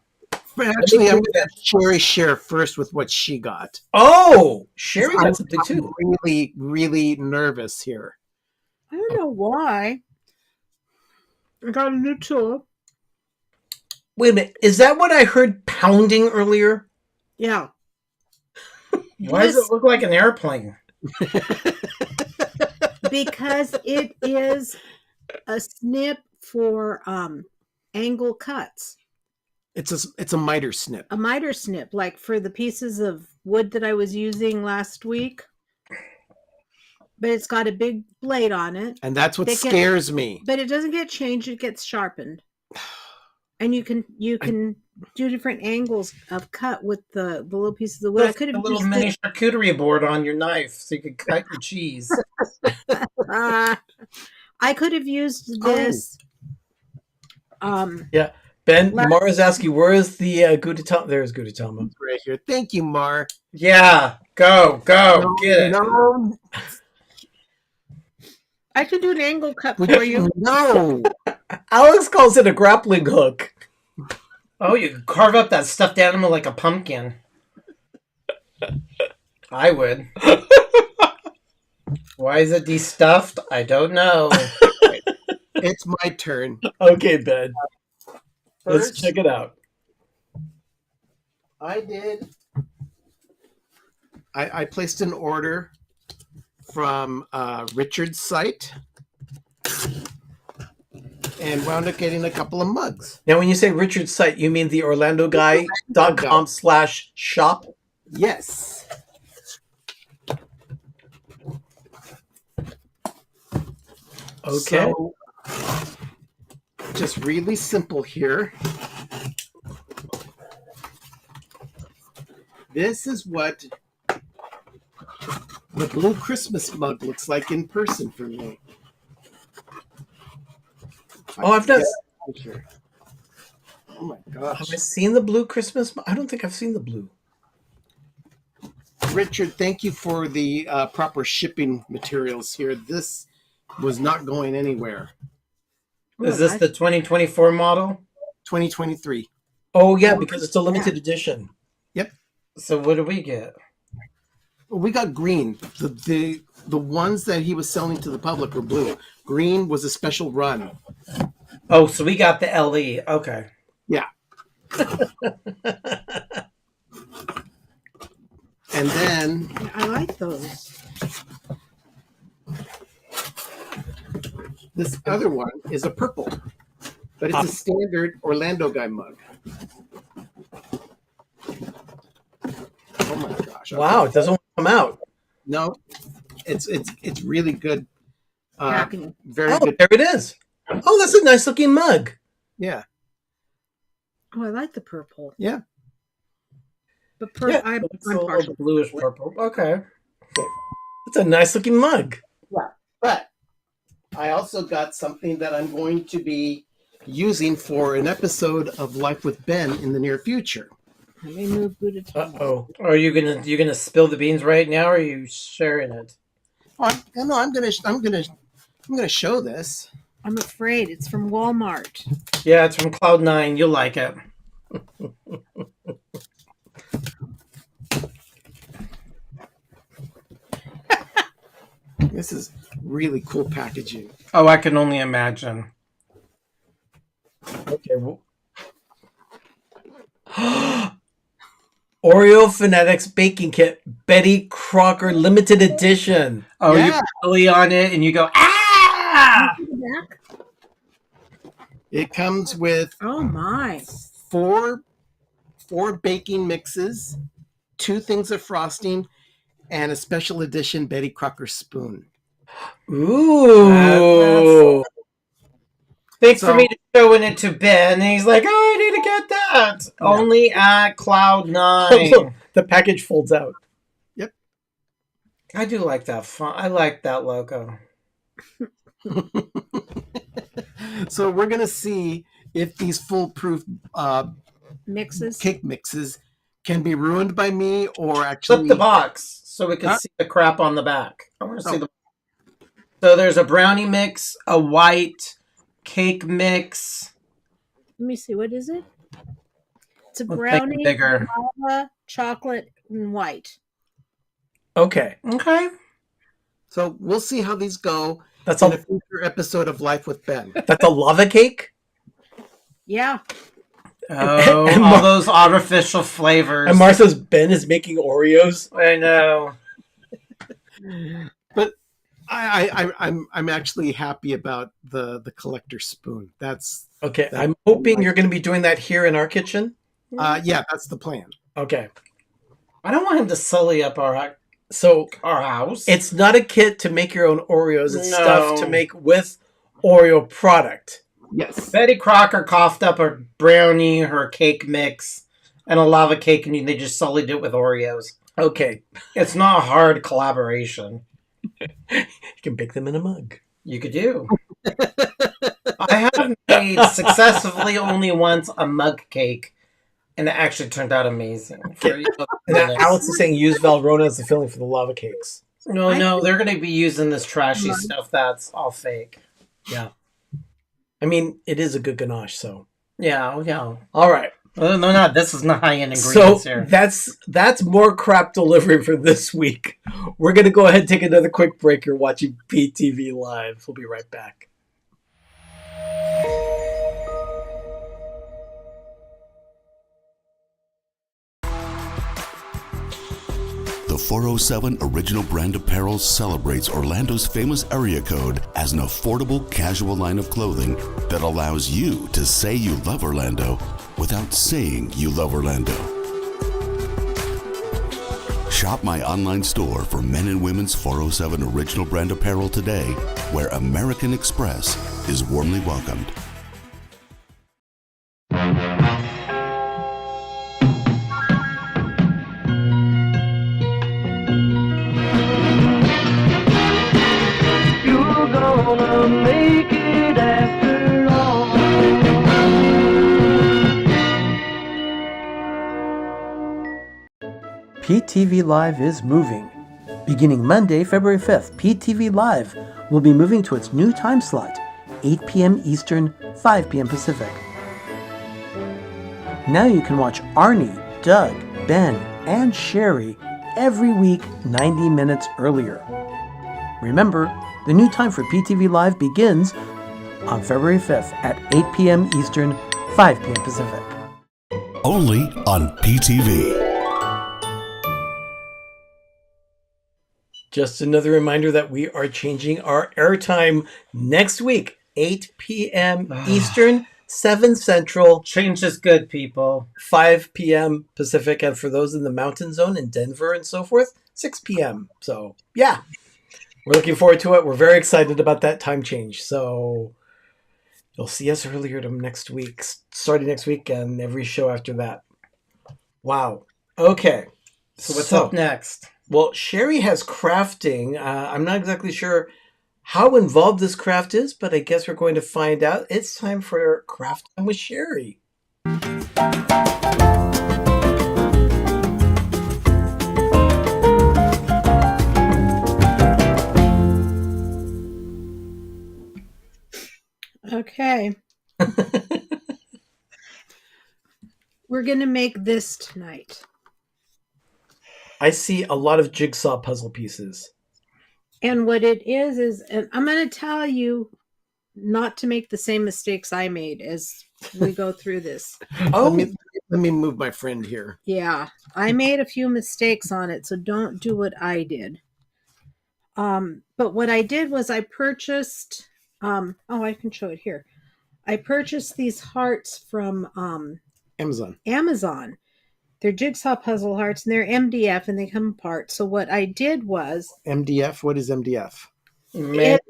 Actually, I'm going to let Sherry share first with what she got. Oh, Sherry got something I'm too. really, really nervous here. I don't know why. I got a new tool. Wait a minute. Is that what I heard pounding earlier? Yeah. Why does it look like an airplane? Because it is a snip for angle cuts. It's a miter snip. A miter snip, like for the pieces of wood that I was using last week. But it's got a big blade on it. And that's what They can- scares me. But it doesn't get changed, it gets sharpened. And you can do different angles of cut with the little pieces of wood. I could A have little used mini charcuterie board on your knife so you could cut your cheese. I could have used this. Yeah. Ben, Last- Mara's asking, where is the Gudetama? There's Gudetama. Right here. Thank you, Mar. Yeah, go, get it. No, I could do an angle cut for you. no. Alex calls it a grappling hook. Oh, you could carve up that stuffed animal like a pumpkin. I would. Why is it de-stuffed? I don't know. It's my turn. Okay, Ben. Let's First, check it out. I placed an order from Richard's site and wound up getting a couple of mugs. Now, when you say Richard's site, you mean the OrlandoGuy.com/shop? Yes. Okay. So, just really simple here. This is what the blue Christmas mug looks like in person for me. Oh, I've not. Oh my Have gosh. I seen the blue Christmas? I don't think I've seen the blue. Richard, thank you for the proper shipping materials here. This was not going anywhere. Is this the 2024 model? 2023. Oh, yeah, because it's a limited edition. Yep. So what do we get? We got green. The ones that he was selling to the public were blue. Green was a special run. Oh, so we got the LE. Okay. Yeah. And then I like those. this other one is a purple, but it's a standard Orlando Guy mug. Oh my gosh. Wow, it doesn't want to come out. No, it's really good. Packaging. Very Oh, good. there it is. Oh, that's a nice looking mug. Yeah. Oh, I like the purple. Yeah. But It's a I'm little partial. bluish purple. Okay. It's a nice looking mug. Yeah. But I also got something that I'm going to be using for an episode of Life with Ben in the near future. Let me move Gudetama. Oh, Are you gonna spill the beans right now, or are you sharing it? I'm gonna show this. I'm afraid it's from Walmart. Yeah, it's from Cloud9. You'll like it. This is really cool packaging. Oh, I can only imagine. okay. Well. Oreo Phonetics Baking Kit, Betty Crocker Limited Edition. Oh, Yeah. you put chili on it, and you go ah! Back? It comes with Oh my. four baking mixes, 2 things of frosting, and a special edition Betty Crocker spoon. Ooh. Thanks So- for me showing it to Ben, and he's like, "Oh, I need to get that." Yeah. Only at Cloud9. The package folds out. I do like that font. I like that logo. So we're gonna see if these foolproof Mixes. cake mixes can be ruined by me or Flip actually. the box so we can Huh? see the crap on the back. I want to see Oh. the. So there's a brownie mix, a white cake mix. Let me see. What is it? It's a Let's make it brownie, bigger. lava, chocolate, and white. Okay. Okay. So we'll see how these go That's in a a future episode of Life with Ben. that's a lava cake. Yeah. Oh, And all those artificial flavors. And Martha's Ben is making Oreos. I know. But I'm actually happy about the collector spoon. That's Okay. I'm hoping you're going to be doing that here in our kitchen. yeah, that's the plan. Okay. I don't want him to sully up our So house. it's not a kit to make your own Oreos. It's No. stuff to make with Oreo product. Yes. Betty Crocker coughed up her brownie, her cake mix, and a lava cake, and they just sullied it with Oreos. Okay. It's not a hard collaboration. You can bake them in a mug. You could do. I have made successfully only once a mug cake, and it actually turned out amazing. And Alex is saying use Valrhona as the filling for the lava cakes. No, they're going to be using this trashy stuff that's all fake. Yeah. I mean, it is a good ganache, so. Yeah. All right. No, not. This is not high-end So ingredients here. that's more crap delivery for this week. We're going to go ahead and take another quick break. You're watching PTV Live. We'll be right back. The 407 Original Brand Apparel celebrates Orlando's famous area code as an affordable casual line of clothing that allows you to say you love Orlando without saying you love Orlando. Shop my online store for men and women's 407 Original Brand Apparel today, where American Express is warmly welcomed. PTV Live is moving. Beginning Monday, February 5th, PTV Live will be moving to its new time slot, 8 p.m. Eastern, 5 p.m. Pacific. Now you can watch Arnie, Doug, Ben, and Sherry every week 90 minutes earlier. Remember, the new time for PTV Live begins on February 5th at 8 p.m. Eastern, 5 p.m. Pacific. Only on PTV. Just another reminder that we are changing our airtime next week, 8 p.m. Eastern, 7 Central, Change is good, people. 5 p.m. Pacific, and for those in the mountain zone in Denver and so forth, 6 p.m. So, yeah, we're looking forward to it. We're very excited about that time change. So, you'll see us earlier next week, starting next week, and every show after that. Wow. Okay. So what's up next? Well, Sherry has crafting. I'm not exactly sure how involved this craft is, but I guess we're going to find out. It's time for Craft Time with Sherry. Okay. We're going to make this tonight. I see a lot of jigsaw puzzle pieces. And what it is, and I'm going to tell you not to make the same mistakes I made as we go through this. Oh, Let me move my friend here. Yeah, I made a few mistakes on it, so don't do what I did. But what I did was I purchased, I can show it here. I purchased these hearts from Amazon. They're jigsaw puzzle hearts, and they're MDF, and they come apart. So what I did was... MDF? What is MDF? It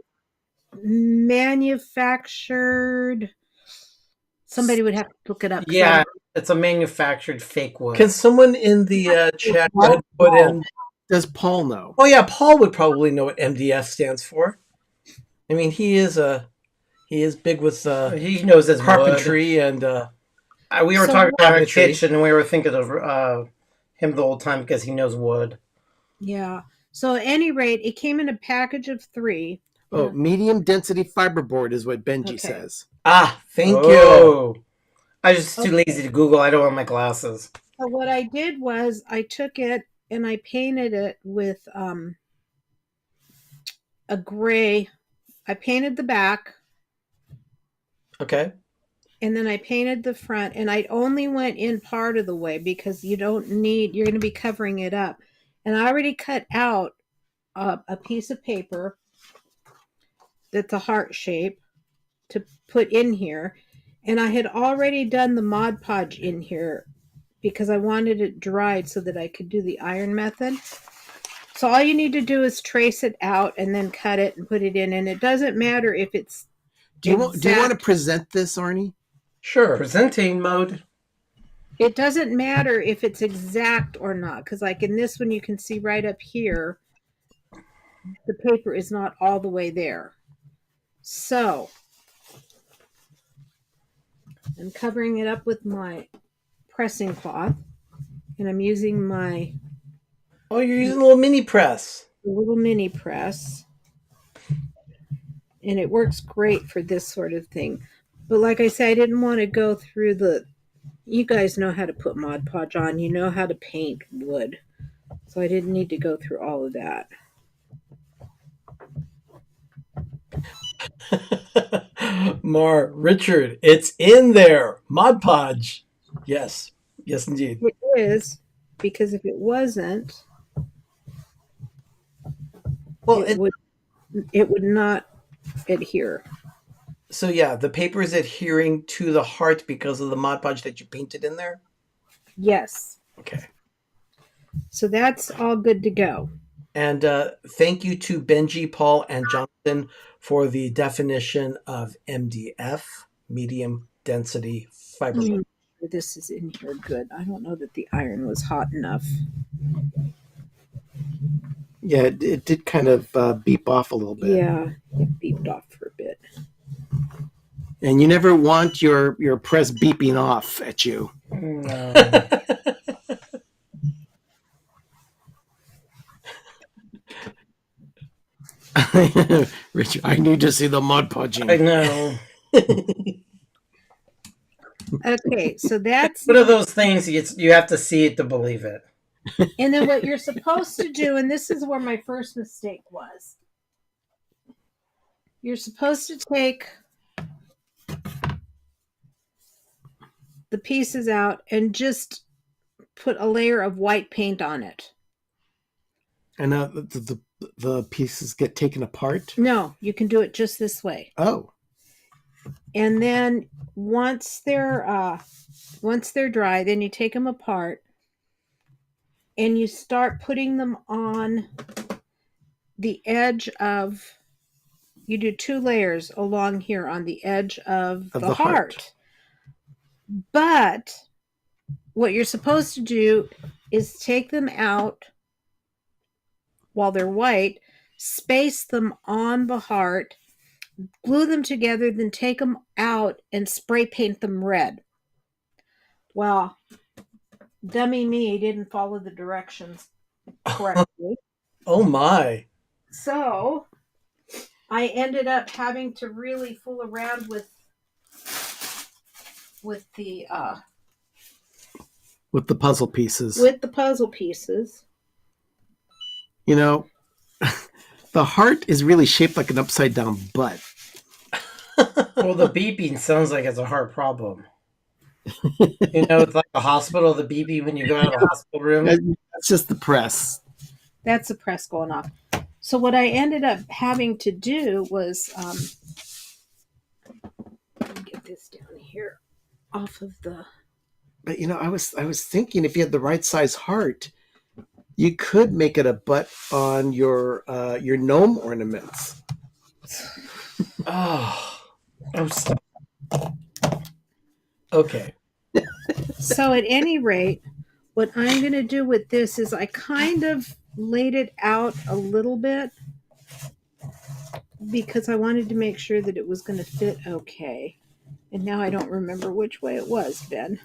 manufactured... Somebody would have to look it up. Yeah, it's a manufactured fake wood. Can someone in the chat go ahead and put in... Does Paul know? Oh, yeah, Paul would probably know what MDF stands for. I mean, he is big with he knows his carpentry wood. And... we were talking about our kitchen, and we were thinking of him the whole time because he knows wood. Yeah. So at any rate, it came in a package of 3. Oh, medium density fiberboard is what Benji says. Ah, thank you. I was just too lazy to Google. I don't want my glasses. So what I did was I took it and I painted it with a gray. I painted the back. Okay. And then I painted the front, and I only went in part of the way because you're going to be covering it up. And I already cut out a piece of paper that's a heart shape to put in here. And I had already done the Mod Podge in here because I wanted it dried so that I could do the iron method. So all you need to do is trace it out and then cut it and put it in. And it doesn't matter if it's Do you want to present this, Arnie? Sure. Presenting mode. It doesn't matter if it's exact or not, because like in this one, you can see right up here, the paper is not all the way there. So I'm covering it up with my pressing cloth, and I'm using my... Oh, you're using a little mini press. A little mini press. And it works great for this sort of thing. But like I said, I didn't want to go through the... You guys know how to put Mod Podge on. You know how to paint wood. So I didn't need to go through all of that. Richard, it's in there. Mod Podge. Yes. Yes, indeed. It is, because if it wasn't, well, it would not adhere. So yeah, the paper is adhering to the heart because of the Mod Podge that you painted in there? Yes. Okay. So that's all good to go. And thank you to Benji, Paul, and Jonathan for the definition of MDF, medium density fiberboard. This is in here good. I don't know that the iron was hot enough. Yeah, it did kind of beep off a little bit. Yeah, it beeped off for a bit. And you never want your press beeping off at you. No. Richard, I need to see the Mod Podging. I know. Okay, so that's... One of those things you have to see it to believe it. And then what you're supposed to do, and this is where my first mistake was, you're supposed to take the pieces out and just put a layer of white paint on it. And the pieces get taken apart? No, you can do it just this way. Oh. And then once they're dry, then you take them apart and you start putting them on the edge of, you do 2 layers along here on the edge of the heart. But what you're supposed to do is take them out while they're white, space them on the heart, glue them together, then take them out and spray paint them red. Well, dummy me didn't follow the directions correctly. Oh my. So I ended up having to really fool around with the puzzle pieces. with the puzzle pieces. You know, the heart is really shaped like an upside down butt. Well, the beeping sounds like it's a heart problem. You know, it's like the hospital, the beeping when you go out of the hospital room. That's just the press. That's the press going off. So what I ended up having to do was let me get this down here off of the. But you know, I was thinking if you had the right size heart, you could make it a butt on your gnome ornaments. Oh, okay. So at any rate, what I'm going to do with this is I kind of laid it out a little bit because I wanted to make sure that it was going to fit okay. And now I don't remember which way it was, Ben.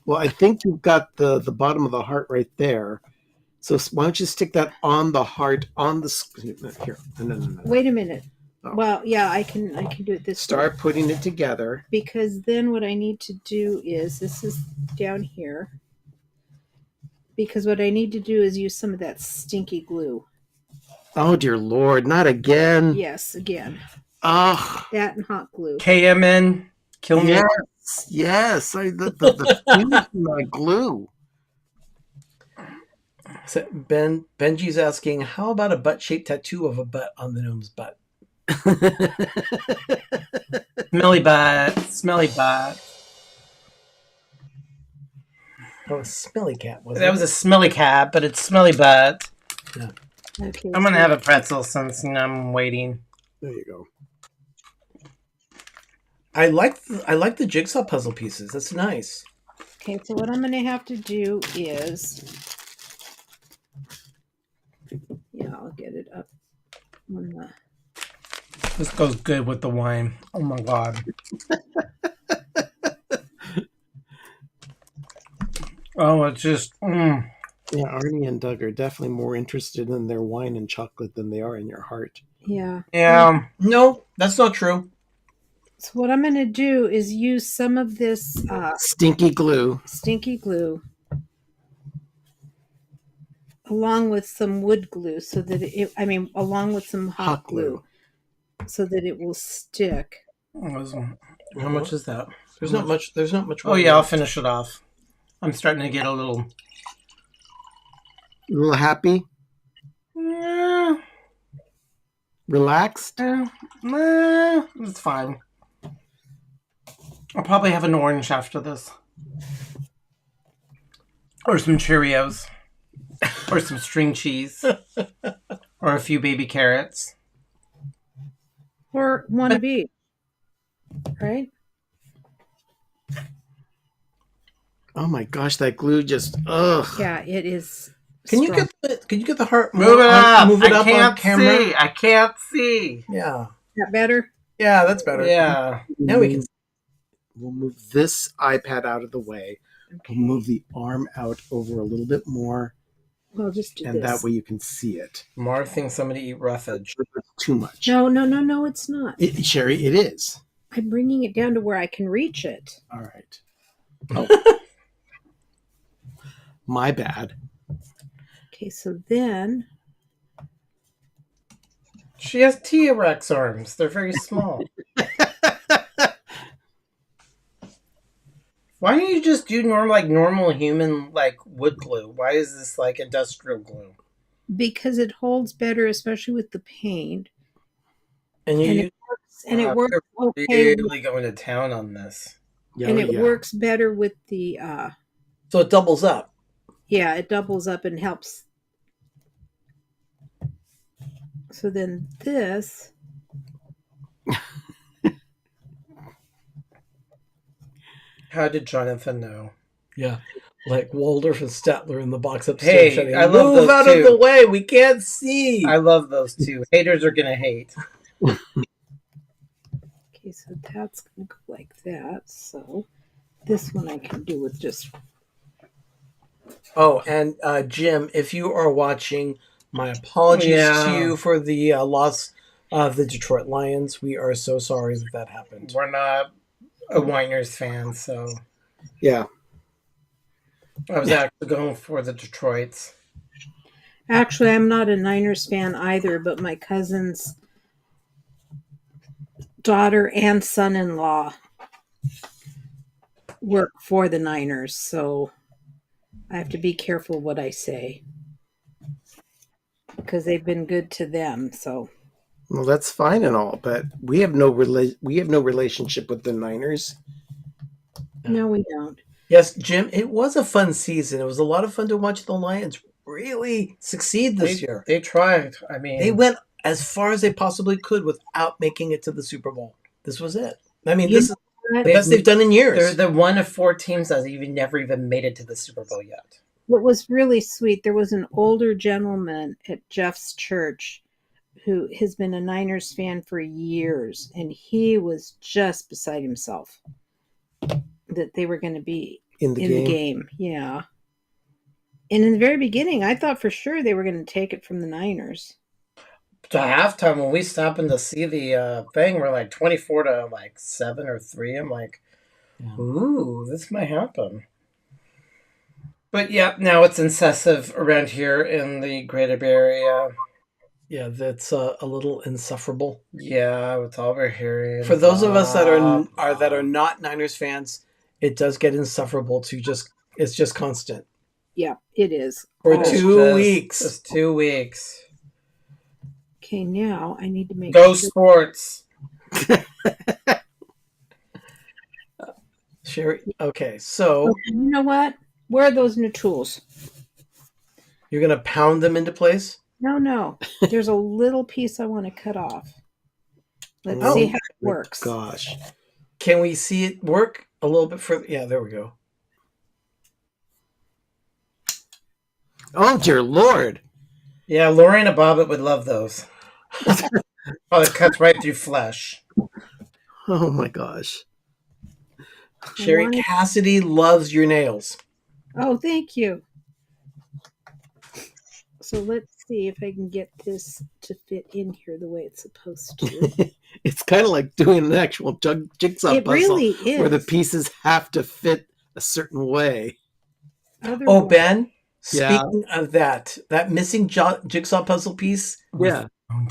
Well, I think you've got the bottom of the heart right there. So why don't you stick that on the heart on the here? No. Wait a minute. Oh. Well, yeah, I can do it this way. Start putting it together. Because then what I need to do is, this is down here. Because what I need to do is use some of that stinky glue. Oh dear Lord, not again. Yes, again. Ugh. That and hot glue. KMN, kill me. Yes. The finish in my glue. So Benji's asking, how about a butt-shaped tattoo of a butt on the gnome's butt? Smelly butt. Oh, smelly cat. That was a smelly cat, but it's smelly butt. Yeah. Okay. I'm gonna have a pretzel since I'm waiting. There you go. I like the jigsaw puzzle pieces. That's nice. Okay, so what I'm going to have to do is, I'll get it up on the. This goes good with the wine. Oh my god. Oh, it's just. Yeah, Arnie and Doug are definitely more interested in their wine and chocolate than they are in your heart. Yeah. Yeah. No, that's not true. So what I'm going to do is use some of this Stinky glue. Along with some wood glue so that along with some hot glue so that it will stick. How much is that? There's not much. Oh yeah, I'll finish it off. I'm starting to get a little. A little happy? Relaxed? It's fine. I'll probably have an orange after this. Or some Cheerios. Or some string cheese. Or a few baby carrots. Or one of each. Right? Oh my gosh, that glue just Yeah, it is. Can you get the heart? Move it up. Move it up can't on camera. see. I can't see. Yeah. That better? Yeah, that's better. Yeah. Now we can. We'll move this iPad out of the way. Okay. We'll move the arm out over a little bit more. Well, just do and this. that way you can see it. Marv thinks somebody eat roughage. Too much. No, it's not. Sherry, it is. I'm bringing it down to where I can reach it. All right. Oh. My bad. Okay, so then. She has T-Rex arms. They're very small. Why don't you just do normal human wood glue? Why is this industrial glue? Because it holds better, especially with the paint. And it works okay. Really going to town on this. And it works better with the. So it doubles up. Yeah, it doubles up and helps. So then this. How did Jonathan know? Yeah. Like Waldorf and Statler in the box Hey, upstairs. shouting, I love Move those out too. of the way. We can't see. I love those two. Haters are gonna hate. Okay, so that's going to go like that. So this one I can do with just. Oh, and Jim, if you are watching, my apologies to you for the loss of the Detroit Lions. We are so sorry that happened. We're not a Winers fan, so Yeah. I was actually going for the Detroits. Actually, I'm not a Niners fan either, but my cousin's daughter and son-in-law work for the Niners, so I have to be careful what I say because they've been good to them. So Well, that's fine and all, but we have no relationship with the Niners. no, we don't. Yes, Jim, it was a fun season. It was a lot of fun to watch the Lions really succeed this year. They tried. I mean, They went as far as they possibly could without making it to the Super Bowl. This was it. I mean, this is the best they've done in years. They're the one of 4 teams that never even made it to the Super Bowl yet. What was really sweet, there was an older gentleman at Jeff's church who has been a Niners fan for years, and he was just beside himself that they were going to be In the game. Yeah. And in the very beginning, I thought for sure they were going to take it from the Niners. To halftime, when we stopped in to see the thing, we're like 24 to like 7 or 3. I'm like, ooh, this might happen. But yeah, now it's incessive around here in the greater Bay Area. Yeah, that's a little insufferable. Yeah, it's all we're hearing. For those of us that are not Niners fans, it does get insufferable it's just constant. Yeah, it is. For 2 weeks. Just 2 weeks. Okay, now I need to make Go Sports. Sherry, okay, so you know what? Where are those new tools? you're going to pound them into place? No. There's a little piece I want to cut off. Let's see how it works. Gosh. Can we see it work a little bit further? Yeah, there we go. Oh, dear Lord. Yeah, Lorena Bobbitt would love those. Oh, it cuts right through flesh. Oh, my gosh. Sherry, Cassidy loves your nails. Oh, thank you. So let's see if I can get this to fit in here the way it's supposed to. It's kind of like doing an actual jigsaw It puzzle really is. where the pieces have to fit a certain way. Oh, Ben, Yeah. speaking of that missing jigsaw puzzle piece, Yeah.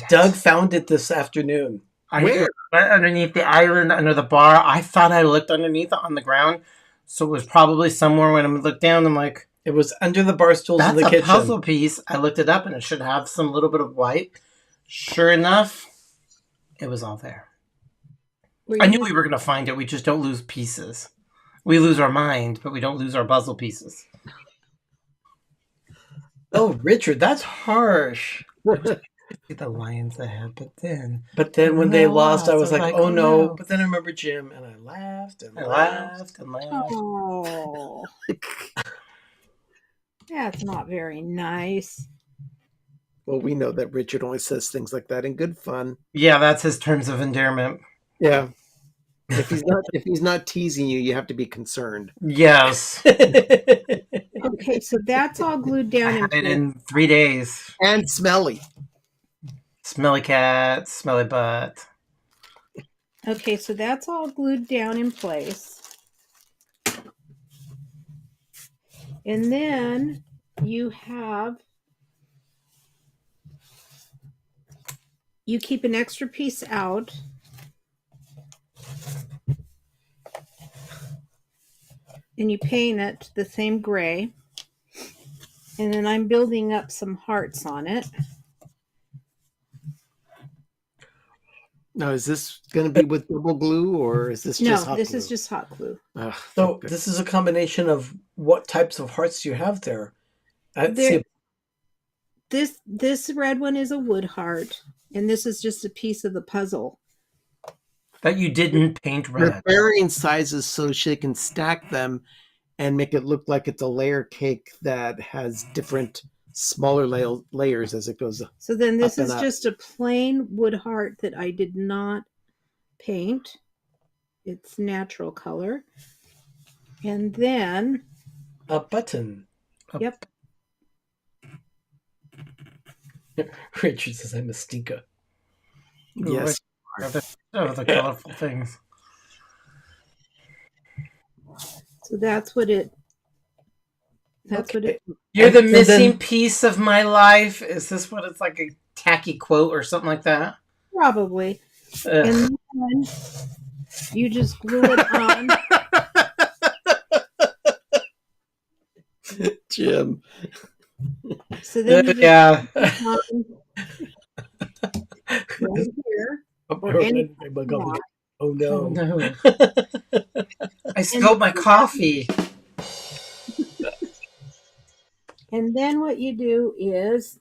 Doug found it this afternoon. Where? Right underneath the island, under the bar. I thought I looked underneath it on the ground, so it was probably somewhere. When I looked down, I'm like, it was under the bar stools in the kitchen. That's a puzzle piece. I looked it up, and it should have some little bit of white. Sure enough, it was all there. I knew we were going to find it. We just don't lose pieces. We lose our mind, but we don't lose our puzzle pieces. Oh, Richard, that's harsh. The Lions ahead, but then when they lost, I was like, oh no. no. But then I remember Jim, and I laughed and I laughed. laughed. Oh. That's not very nice. Well, we know that Richard only says things like that in good fun. Yeah, that's his terms of endearment. Yeah. If he's not teasing you, you have to be concerned. Yes. Okay, so that's all glued down I had it in 3 days. And smelly. Smelly cat, smelly butt. Okay, so that's all glued down in place. And then you keep an extra piece out. And you paint it the same gray. And then I'm building up some hearts on it. Now, is this going to be with double glue or is this just hot glue? No, this is just hot glue. Ugh, So this is a combination of what types of hearts you have there. See, This red one is a wood heart, and this is just a piece of the puzzle. that you didn't paint They're red. varying sizes so she can stack them and make it look like it's a layer cake that has different smaller layers as it goes. So then this Up and is up. just a plain wood heart that I did not paint. It's natural color. And then, A button. yep, Richard says I'm a stinker. Yes. The colorful things. so that's what it. That's what it. You're the And missing then- piece of my life. Is this what it's like, a tacky quote or something like that? Probably. Ugh. And then you just glue it on. Jim. So then you just Yeah. glue it on right here. Or any spot. Oh no. Oh, no. I spilled my coffee. And then what you do is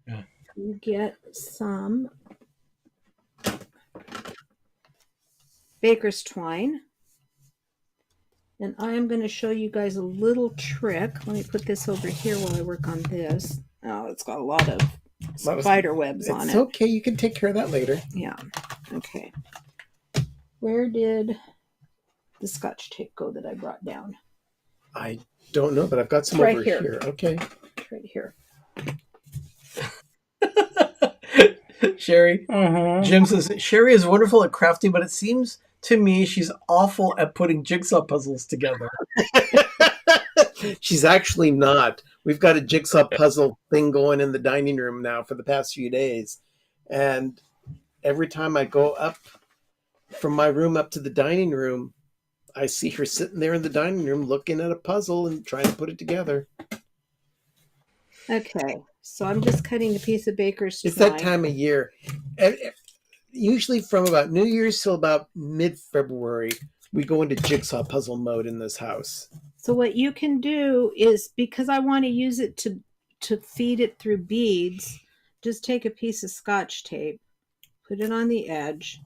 Yeah. you get some baker's twine. And I am going to show you guys a little trick. Let me put this over here while I work on this. Oh, it's got a lot of spider webs on It's it. okay. You can take care of that later. Yeah. Okay. Where did the Scotch tape go that I brought down? I don't know, but I've got some Right over here. here. Okay. It's right here. Sherry. Mm-hmm. Jim says Sherry is wonderful at crafting, but it seems to me she's awful at putting jigsaw puzzles together. She's actually not. We've got a jigsaw puzzle thing going in the dining room now for the past few days. And every time I go up from my room up to the dining room, I see her sitting there in the dining room looking at a puzzle and trying to put it together. Okay. So I'm just cutting a piece of baker's It's twine. that time of year. And usually from about New Year's till about mid-February, we go into jigsaw puzzle mode in this house. So what you can do is, because I want to use it to feed it through beads, just take a piece of Scotch tape, put it on the edge,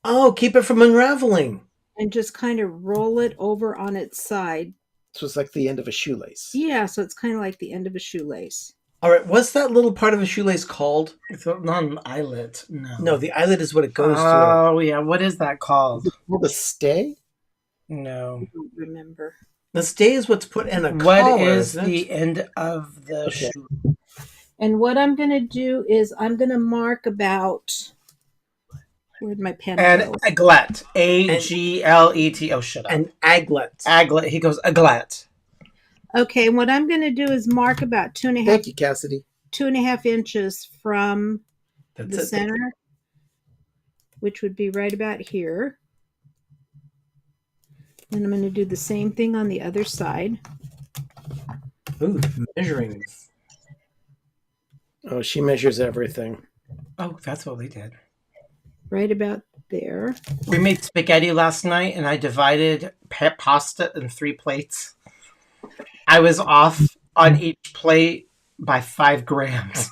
Oh, keep it from unraveling. and just kind of roll it over on its side. So it's like the end of a shoelace. Yeah, so it's kind of like the end of a shoelace. All right, what's that little part of a shoelace called? It's not an eyelet. No. No, the eyelet is what it goes through. Oh, yeah. What is that called? Well, the stay? No. I don't remember. The stay is what's put in a What collar, is isn't it? the end of the Okay. shoe? And what I'm going to do is I'm going to mark about... Where'd my pen An go? aglet. A-G-L-E-T. Oh, shut up. An aglet. Aglet. He goes, aglet. Okay, and what I'm going to do is mark about Thank you, Cassidy. 2.5 inches from That's the it. center, which would be right about here. And I'm going to do the same thing on the other side. Ooh, measuring. Oh, she measures everything. Oh, that's what we did. Right about there. We made spaghetti last night, and I divided pasta in 3 plates. I was off on each plate by 5 grams.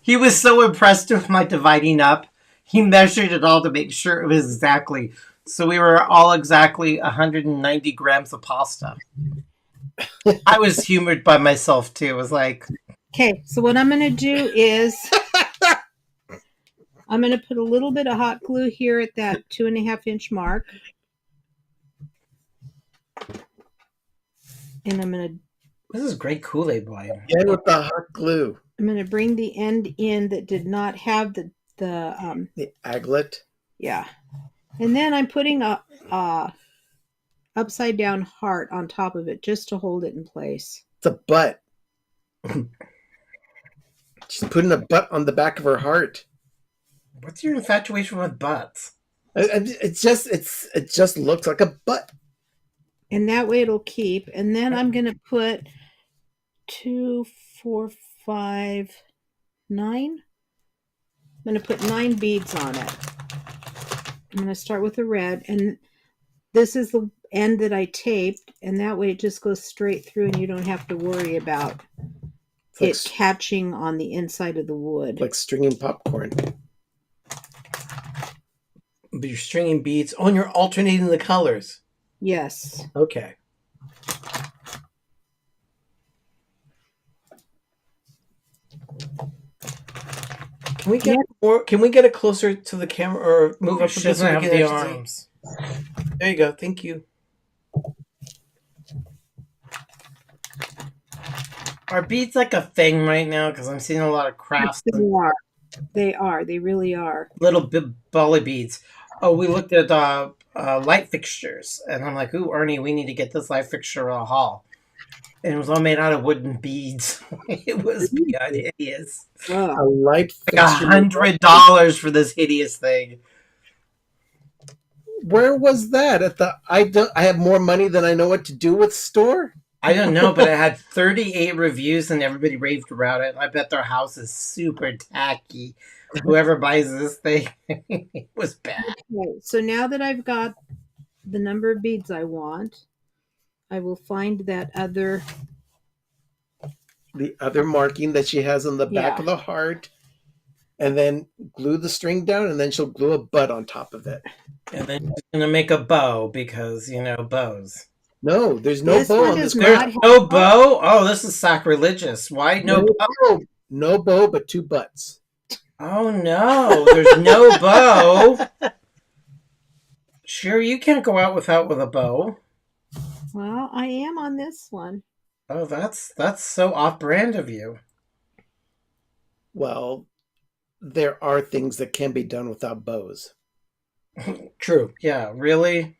He was so impressed with my dividing up. He measured it all to make sure it was exactly. So we were all exactly 190 grams of pasta. I was humored by myself, too. It was like... Okay, so what I'm going to do is I'm going to put a little bit of hot glue here at that 2.5 inch mark. And I'm going to This is great Kool-Aid wine. Yeah, with the hot glue. I'm going to bring the end in that did not have the The aglet. yeah. And then I'm putting a upside down heart on top of it just to hold it in place. It's a butt. She's putting a butt on the back of her heart. What's your infatuation with butts? It just looks like a butt. And that way it'll keep. And then I'm going to put 2, 4, 5, 9. I'm going to put 9 beads on it. I'm going to start with the red. And this is the end that I taped, and that way it just goes straight through, and you don't have to worry about Like, it catching on the inside of the wood. like stringing popcorn. But you're stringing beads. Oh, and you're alternating the colors. Yes. Okay. Can we get more? Can we get it closer to the camera or move up? She a bit so doesn't we have can the actually see? arms. There you go. Thank you. Are beads like a thing right now? Because I'm seeing a lot of crafts. Yes, they are. They are. They really are. Little bully beads. Oh, we looked at light fixtures, and I'm like, "Ooh, Arnie, we need to get this light fixture a haul." And it was all made out of wooden beads. It was beyond hideous. Wow. A light Like fixture. $100 for this hideous thing. Where was that? At the I have more money than I know what to do with store? I don't know, but it had 38 reviews, and everybody raved about it. I bet their house is super tacky. Whoever buys this thing, it was bad. Okay, so now that I've got the number of beads I want, I will find that other. The other marking that she has on the back Yeah. of the heart, and then glue the string down, and then she'll glue a bud on top of it. And then she's going to make a bow because, bows. No, there's no This bow one on does this. not There's no bow? Oh, this is sacrilegious. Why no bow? bow. No bow, but two butts. Oh, no. There's no bow. Sure, you can't go out with a bow. Well, I am on this one. Oh, that's so off-brand of you. Well, there are things that can be done without bows, True. Yeah, really?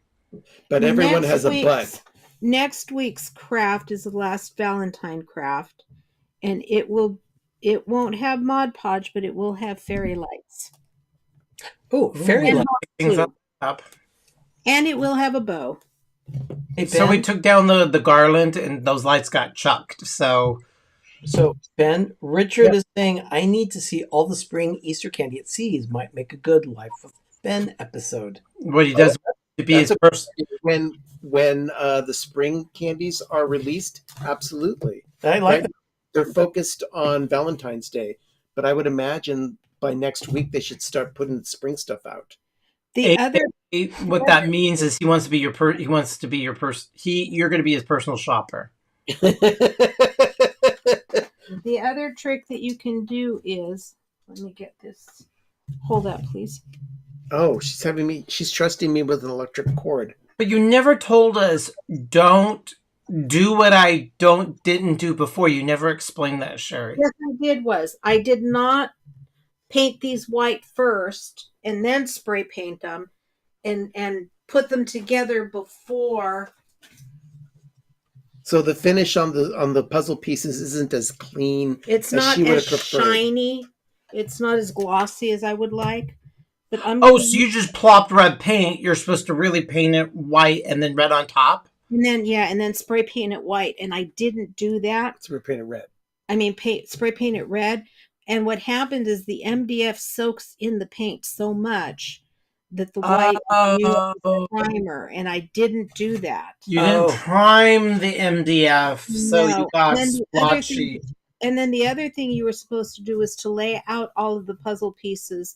but everyone has a week's- butt. Next week's craft is the last Valentine craft, and it won't have Mod Podge, but it will have fairy lights, Oh, fairy And light. hot Things glue. up. and it will have a bow. Hey, So we Ben. took down the garland, and those lights got chucked. So So, Ben, Richard is saying, I need to see all the spring Easter candy at Seas. Might make a good Life with Ben episode. what he does to be his That's person. When the spring candies are released, absolutely. I like Right? They're focused on Valentine's Day, but I would imagine by next week they should start putting the spring stuff out. The other What that means is he wants to be your person. You're going to be his personal shopper. The other trick that you can do is, let me get this. Hold that, please. Oh, she's trusting me with an electric cord. But you never told us don't do what I didn't do before. You never explained that, Sherry. Yes, I did not paint these white first and then spray paint them and put them together before. So the finish on the puzzle pieces isn't as clean. It's as not she would as have preferred. shiny. It's not as glossy as I would like. But I'm Oh, so you just plopped red paint. You're supposed to really paint it white and then red on top? and then spray paint it white, and I didn't do that. So we're painted red. I mean, spray paint it red. And what happened is the MDF soaks in the paint so much that the white is used as a primer, and I didn't do that. You didn't prime the MDF, so No. you got And then the other splotchy. And then the other thing you were supposed to do was to lay out all of the puzzle pieces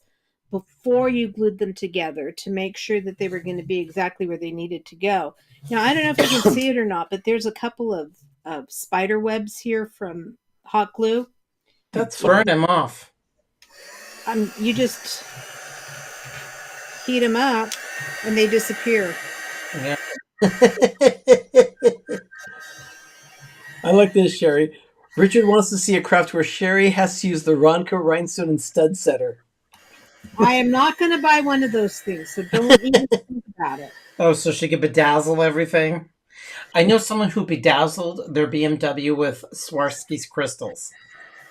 before you glued them together to make sure that they were going to be exactly where they needed to go. Now, I don't know if you can see it or not, but there's a couple of spider webs here from hot glue. That's Burn them off. You just heat them up and they disappear. Yeah. I like this, Sherry. Richard wants to see a craft where Sherry has to use the Ronco rhinestone and stud setter. I am not going to buy one of those things, so don't even think about it. Oh, so she could bedazzle everything? I know someone who bedazzled their BMW with Swarovski's crystals.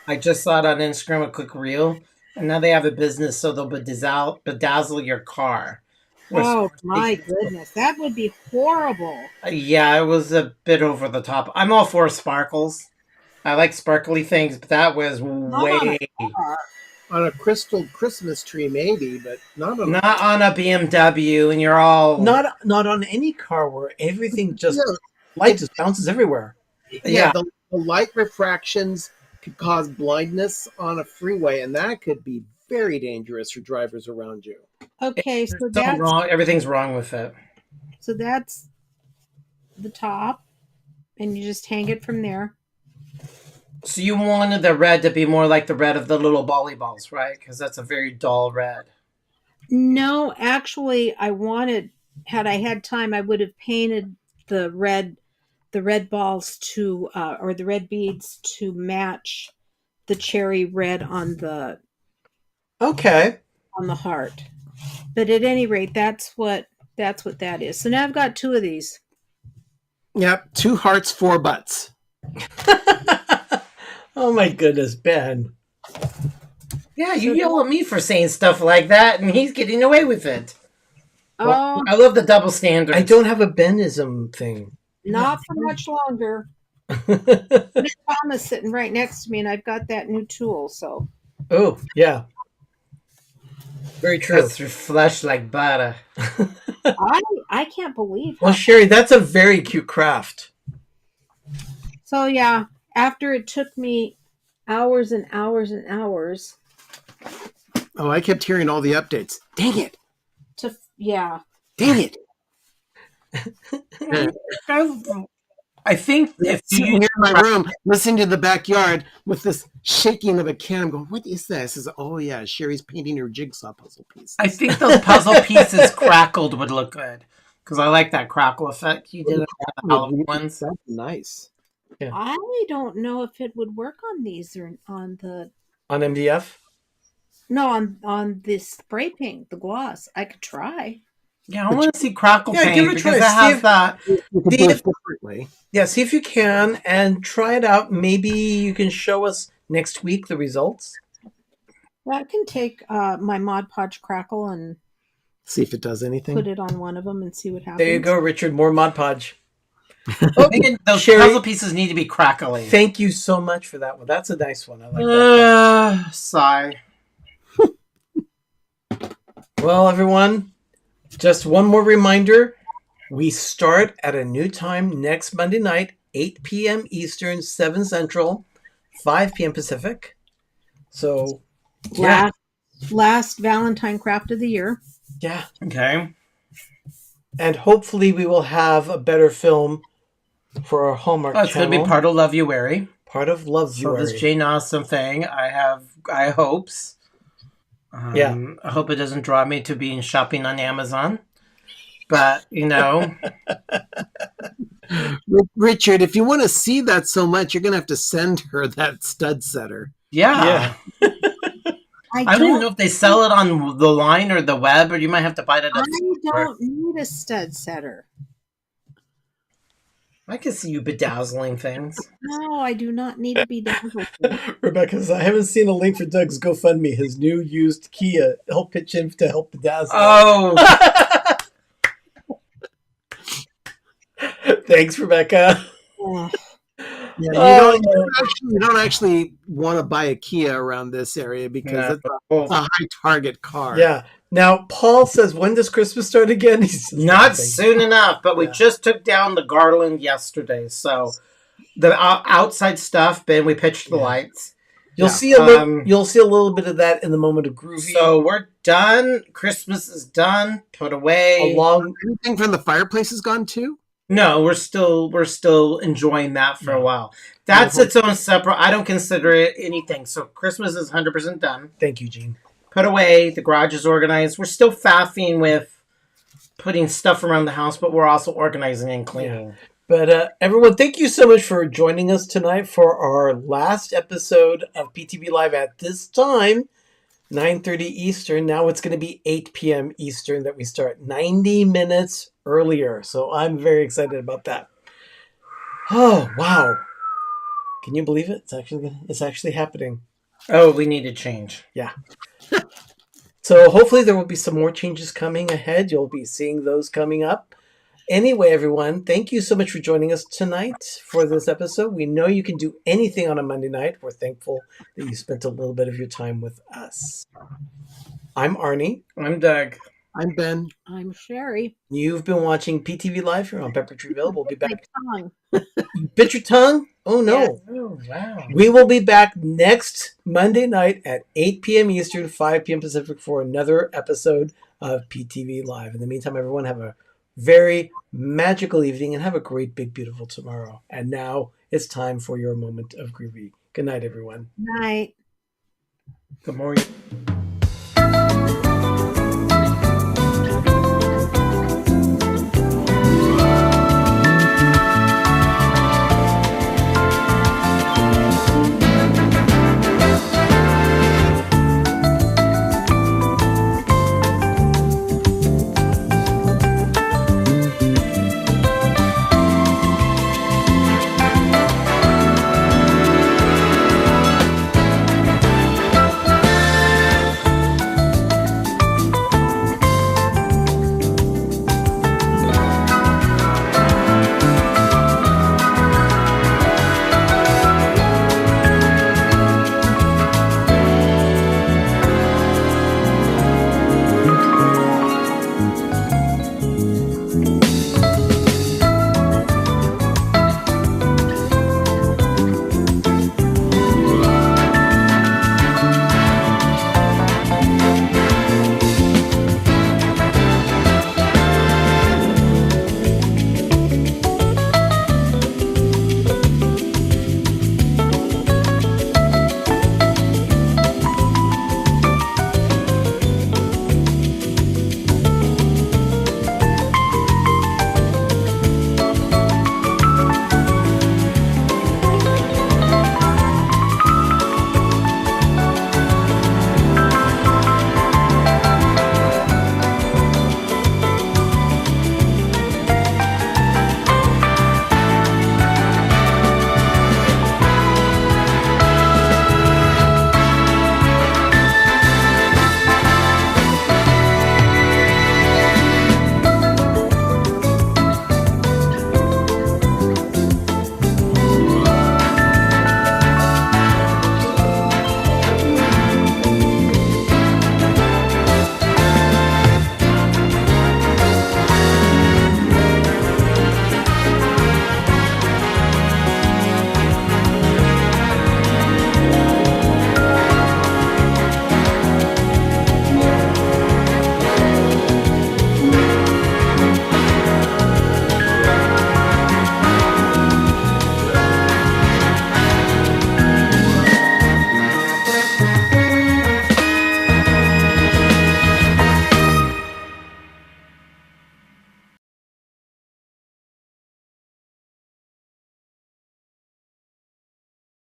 I just saw it on Instagram, a quick reel, and now they have a business so they'll bedazzle your car. with Oh, Swarovski my crystals. goodness. That would be horrible. Yeah, it was a bit over the top. I'm all for sparkles. I like sparkly things, but that was Not on way... a car. On a crystal Christmas tree, maybe, but not on. Not on a BMW, and you're all Not on any car where everything just Yeah. light just bounces everywhere. Yeah. The light refractions could cause blindness on a freeway, and that could be very dangerous for drivers around you. Okay, so something that's wrong. Everything's wrong with it. the top, and you just hang it from there. So you wanted the red to be more like the red of the little volleyballs, right? Because that's a very dull red. No, actually, had I had time, I would have painted the red balls to or the red beads to match the cherry red on the Okay. heart. But at any rate, that's what that is. So now I've got 2 of these. Yep, 2 hearts, 4 butts. Oh my goodness, Ben. Yeah, you yell at me for saying stuff like that, and he's getting away with it. Oh, I love the double standards. I don't have a Benism thing. not for much longer. Miss Thomas sitting right next to me, and I've got that new tool. So Oh, yeah. Very true. Cuts through flesh like butter. I can't believe. Well, Sherry, that's a very cute craft. So yeah, after it took me hours and hours and hours Oh, I kept hearing all the updates. Dang it! to yeah. Dang it! I think if Sitting you here in my room, listening to the backyard with this shaking of a can, I'm going, "What is that?" I says, "Oh yeah, Sherry's painting her jigsaw puzzle piece." I think those puzzle pieces crackled would look good. Because I like that crackle effect you did on the Halloween ones. That's nice. I don't know if it would work on these or on MDF? on this spray paint, the gloss. I could try. Yeah, I want to see crackle Yeah, paint give it a because try. it has See if- that. You could do it differently. Yeah, see if you can and try it out. Maybe you can show us next week the results. That can take my Mod Podge crackle and See if it does anything. put it on one of them and see what happens. There you go, Richard. More Mod Podge. Those Sherry- puzzle pieces need to be crackly. Thank you so much for that one. That's a nice one. I like that. Sigh. Well, everyone, just one more reminder. We start at a new time next Monday night, 8 p.m. Eastern, 7 Central, 5 p.m. Pacific. So, yeah. Last Valentine craft of the year. Yeah. Okay. And hopefully we will have a better film for our Hallmark It's Channel. going to be part of Love You Wary. Part of Love So You. this Jane Austen thing, I have high hopes. Yeah. I hope it doesn't draw me to being shopping on Amazon. But, you know. Richard, if you want to see that so much, you're going to have to send her that stud setter. Yeah. I don't even know if they sell it on the line or the web, or you might have to buy it at a I store. don't need a stud setter. I can see you bedazzling things. No, I do not need to be dazzled. Rebecca says, I haven't seen a link for Doug's GoFundMe, his new used Kia. He'll pitch in to help bedazzle. Oh. Thanks, Rebecca. Ugh. Yeah, you don't actually want to buy a Kia around this area because it's a high target car. Yeah. Now, Paul says, when does Christmas start again? He's Not soon enough, but we just took down the garland yesterday. So the outside stuff, Ben, we pitched the lights. You'll see a little bit of that in the moment of groovy. So we're done. Christmas is done. Put away. Anything from the fireplace is gone too? No, we're still enjoying that for a while. That's its own separate. I don't consider it anything. So Christmas is 100% done. Thank you, Gene. Put away. The garage is organized. We're still faffing with putting stuff around the house, but we're also organizing and cleaning. Yeah. But everyone, thank you so much for joining us tonight for our last episode of PTV Live at this time, 9:30 Eastern. Now it's going to be 8 p.m. Eastern that we start 90 minutes earlier. So I'm very excited about that. Oh, wow. Can you believe it? It's actually happening. Oh, we need to change. Yeah. So hopefully there will be some more changes coming ahead. You'll be seeing those coming up. Anyway, everyone, thank you so much for joining us tonight for this episode. We know you can do anything on a Monday night. We're thankful that you spent a little bit of your time with us. I'm Arnie. I'm Doug. I'm Ben. I'm Sherry. You've been watching PTV Live here on Pepper Treeville. We'll be My back. tongue. You bit your tongue? Oh, no. Oh, wow. We will be back next Monday night at 8 p.m. Eastern, 5 p.m. Pacific for another episode of PTV Live. In the meantime, everyone have a very magical evening and have a great, big, beautiful tomorrow. And now it's time for your moment of groovy. Good night, everyone. Night. The more you...